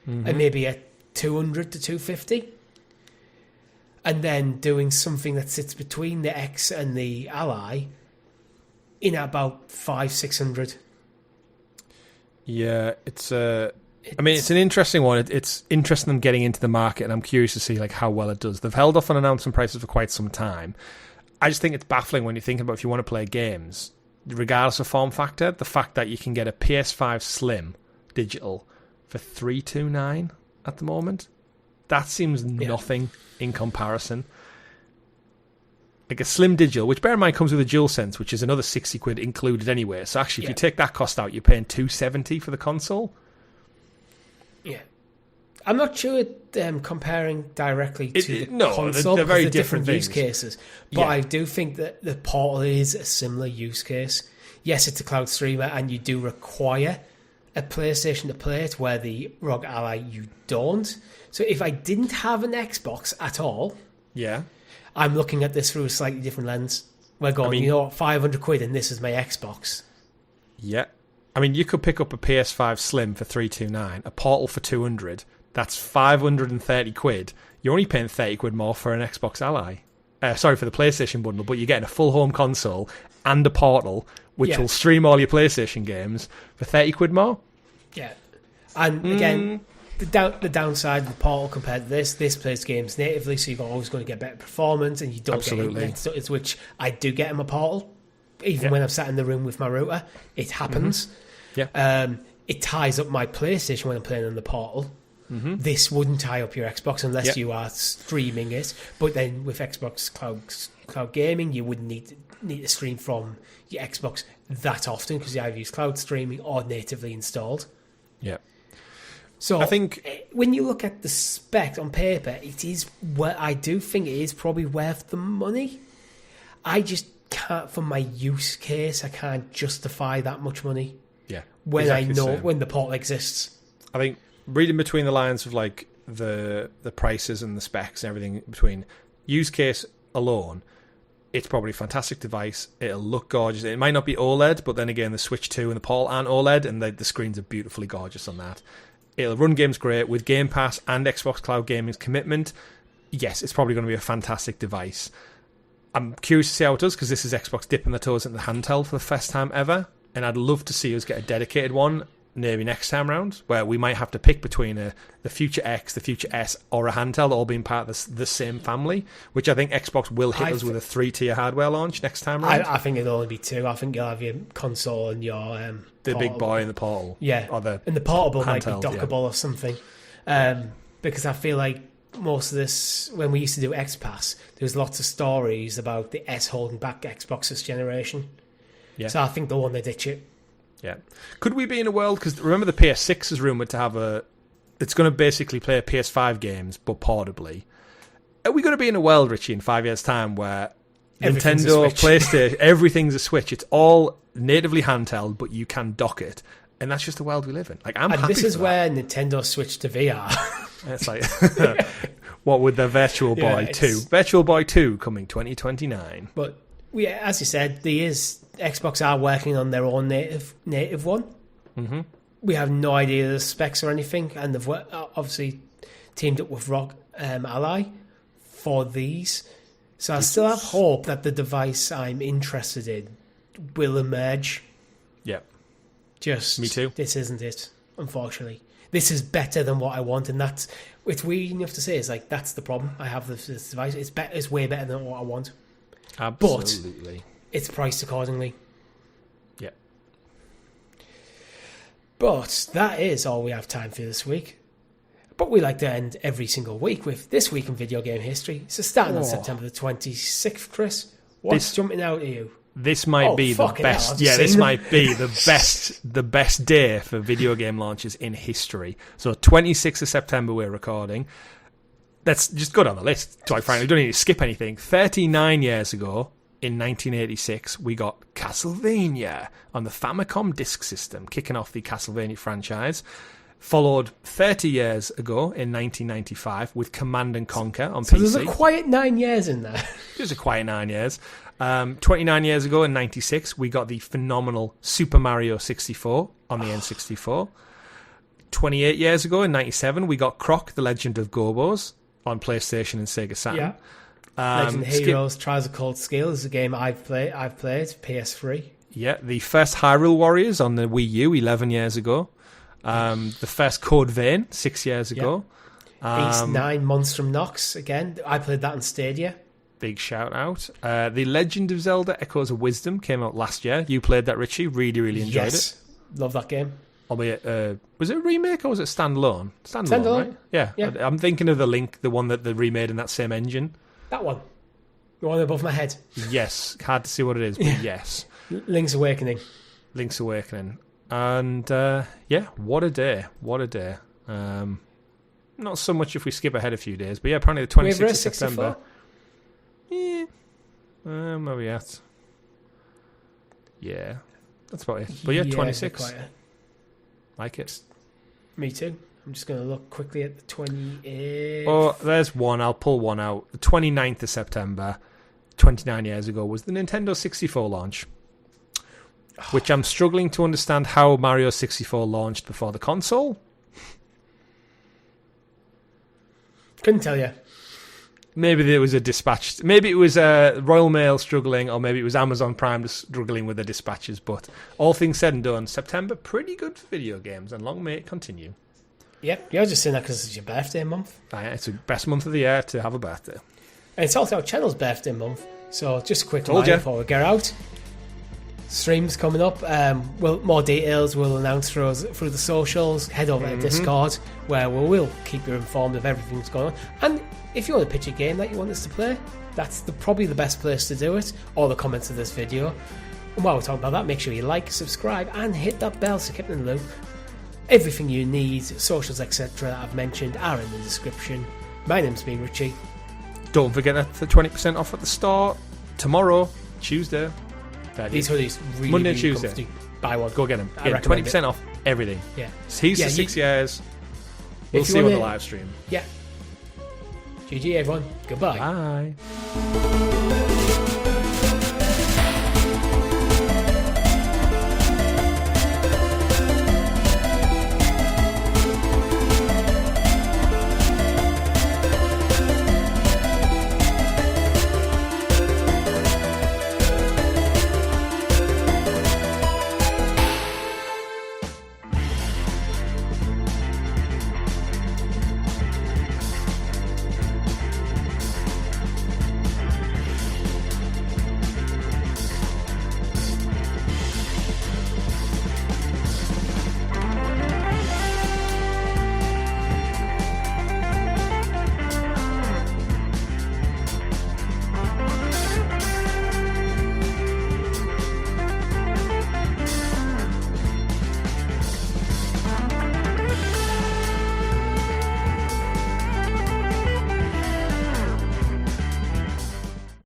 and maybe a 200 to 250, and then doing something that sits between the X and the Ally in about 500-600. Yeah, it's an interesting one. It's interesting them getting into the market, and I'm curious to see like how well it does. They've held off on announcing prices for quite some time. I just think it's baffling when you're thinking about if you want to play games, regardless of form factor, the fact that you can get a PS5 Slim digital for $329 at the moment. That seems nothing in comparison. Like a Slim digital, which bear in mind comes with a DualSense, which is another £60 included anyway. So actually, if you take that cost out, you're paying $270 for the console. Yeah, I'm not sure comparing directly to the console. They're very different use cases. But I do think that the Portal is a similar use case. Yes, it's a cloud streamer, and you do require a PlayStation to play it, where the ROG Ally you don't. So if I didn't have an Xbox at all, I'm looking at this through a slightly different lens. We're going, £500 and this is my Xbox. Yeah. I mean, you could pick up a PS5 Slim for $329, a Portal for $200. That's £530. You're only paying £30 more for an Xbox Ally. For the PlayStation bundle, but you're getting a full home console and a Portal, which will stream all your PlayStation games for £30 more. Yeah. And again, the downside of the Portal compared to this plays games natively, so you're always going to get better performance, and you don't get it, which I do get in my Portal. Even when I'm sat in the room with my router, it happens. It ties up my PlayStation when I'm playing on the Portal. This wouldn't tie up your Xbox unless you are streaming it. But then with Xbox Cloud Gaming, you wouldn't need to stream from your Xbox that often, because you either use cloud streaming or natively installed. Yeah. So I think when you look at the spec on paper, it is I do think it is probably worth the money. I just can't, for my use case, I can't justify that much money. Yeah. When I know when the Portal exists. I think reading between the lines of like the prices and the specs and everything between use case alone, it's probably a fantastic device. It'll look gorgeous. It might not be OLED, but then again, the Switch 2 and the Portal aren't OLED, and the screens are beautifully gorgeous on that. It'll run games great with Game Pass and Xbox Cloud Gaming's commitment. Yes, it's probably going to be a fantastic device. I'm curious to see how it does, because this is Xbox dipping their toes into the handheld for the first time ever, and I'd love to see us get a dedicated one maybe next time round, where we might have to pick between the Future X, the Future S, or a handheld, all being part of the same family, which I think Xbox will hit us with a 3-tier hardware launch next time round. I think it'll only be 2. I think you'll have your console and your the Portable. Big boy and the Portal. Yeah, and the Portable might be dockable or something, because I feel like most of this, when we used to do XPass, there was lots of stories about the S holding back Xbox this generation. Yeah. So I think they'll want to ditch it. Yeah. Could we be in a world, because remember the PS6 is rumoured to have it's going to basically play PS5 games, but portably. Are we going to be in a world, Richie, in 5 years' time where Nintendo, PlayStation, everything's a Switch, it's all natively handheld, but you can dock it, and that's just the world we live in. Like, I'm happy this is where Nintendo switched to VR. It's like, what with the Virtual Boy 2? Virtual Boy 2 coming 2029. But as you said, Xbox are working on their own native one. Mm-hmm. We have no idea the specs or anything, and they've obviously teamed up with ROG Ally for these. So I still have hope that the device I'm interested in will emerge. Yeah. Just me too. This isn't it, unfortunately. this is better than what I want, and that's it's weird enough to say. It's like that's the problem. I have this device. It's way better than what I want. Absolutely. But it's priced accordingly. Yeah. But that is all we have time for this week. But we like to end every single week with This Week in Video Game History. So starting on September the 26th, Chris, what's jumping out at you? This might be the best. This might be the best day for video game launches in history. So 26th of September we're recording. Let's just go down the list. Quite frankly, we don't need to skip anything. 39 years ago, in 1986, we got Castlevania on the Famicom Disk System, kicking off the Castlevania franchise. Followed 30 years ago in 1995 with Command & Conquer on PC. So there's a quiet 9 years in there. There's a quiet 9 years. 29 years ago in 96, we got the phenomenal Super Mario 64 on the N64. 28 years ago in 97, we got Croc, The Legend of Gobos on PlayStation and Sega Saturn. Yeah. Legend of Heroes, Trials of Cold Steel is a game I've played, PS3. Yeah, the first Hyrule Warriors on the Wii U 11 years ago. The first Code Vein 6 years ago. East 9 Months from Nox again. I played that on Stadia. Big shout out. The Legend of Zelda Echoes of Wisdom came out last year. You played that, Richie. Really, really enjoyed it. Love that game. Albeit, was it a remake or was it standalone? Standalone, right? Yeah. I'm thinking of the one that they remade in that same engine. That one. The one above my head. Yes. Hard to see what it is, but yes. Link's Awakening. And what a day. What a day. Not so much if we skip ahead a few days, but yeah, apparently the 26th of September. Yeah. Where are we at? Yeah. That's about it. But yeah, 26. Like it. Me too. I'm just going to look quickly at the 28th. Oh, there's one. I'll pull one out. The 29th of September, 29 years ago, was the Nintendo 64 launch. Which I'm struggling to understand how Mario 64 launched before the console. Couldn't tell you. Maybe there was a dispatch. Maybe it was Royal Mail struggling, or maybe it was Amazon Prime struggling with the dispatches. But all things said and done, September pretty good for video games, and long may it continue. Yep, you're just saying that because it's your birthday month. It's the best month of the year to have a birthday. And it's also our channel's birthday month. So just a quick reminder before we get out. Streams coming up. More details we'll announce through the socials. Head over to Discord, where we will keep you informed of everything that's going on. And if you want to pitch a game that you want us to play, that's probably the best place to do it, or the comments of this video. And while we're talking about that, make sure you like, subscribe, and hit that bell so keep in the loop. Everything you need, socials, etc. that I've mentioned are in the description. My name's been Richie. Don't forget that the 20% off at the store tomorrow, Tuesday. These hoodies really, Monday and really Tuesday. Comfy. Buy one. Go get them. Get 20% off everything. Yeah. He's for 6 years. We'll see you on the live stream. Yeah. GG everyone. Goodbye. Bye.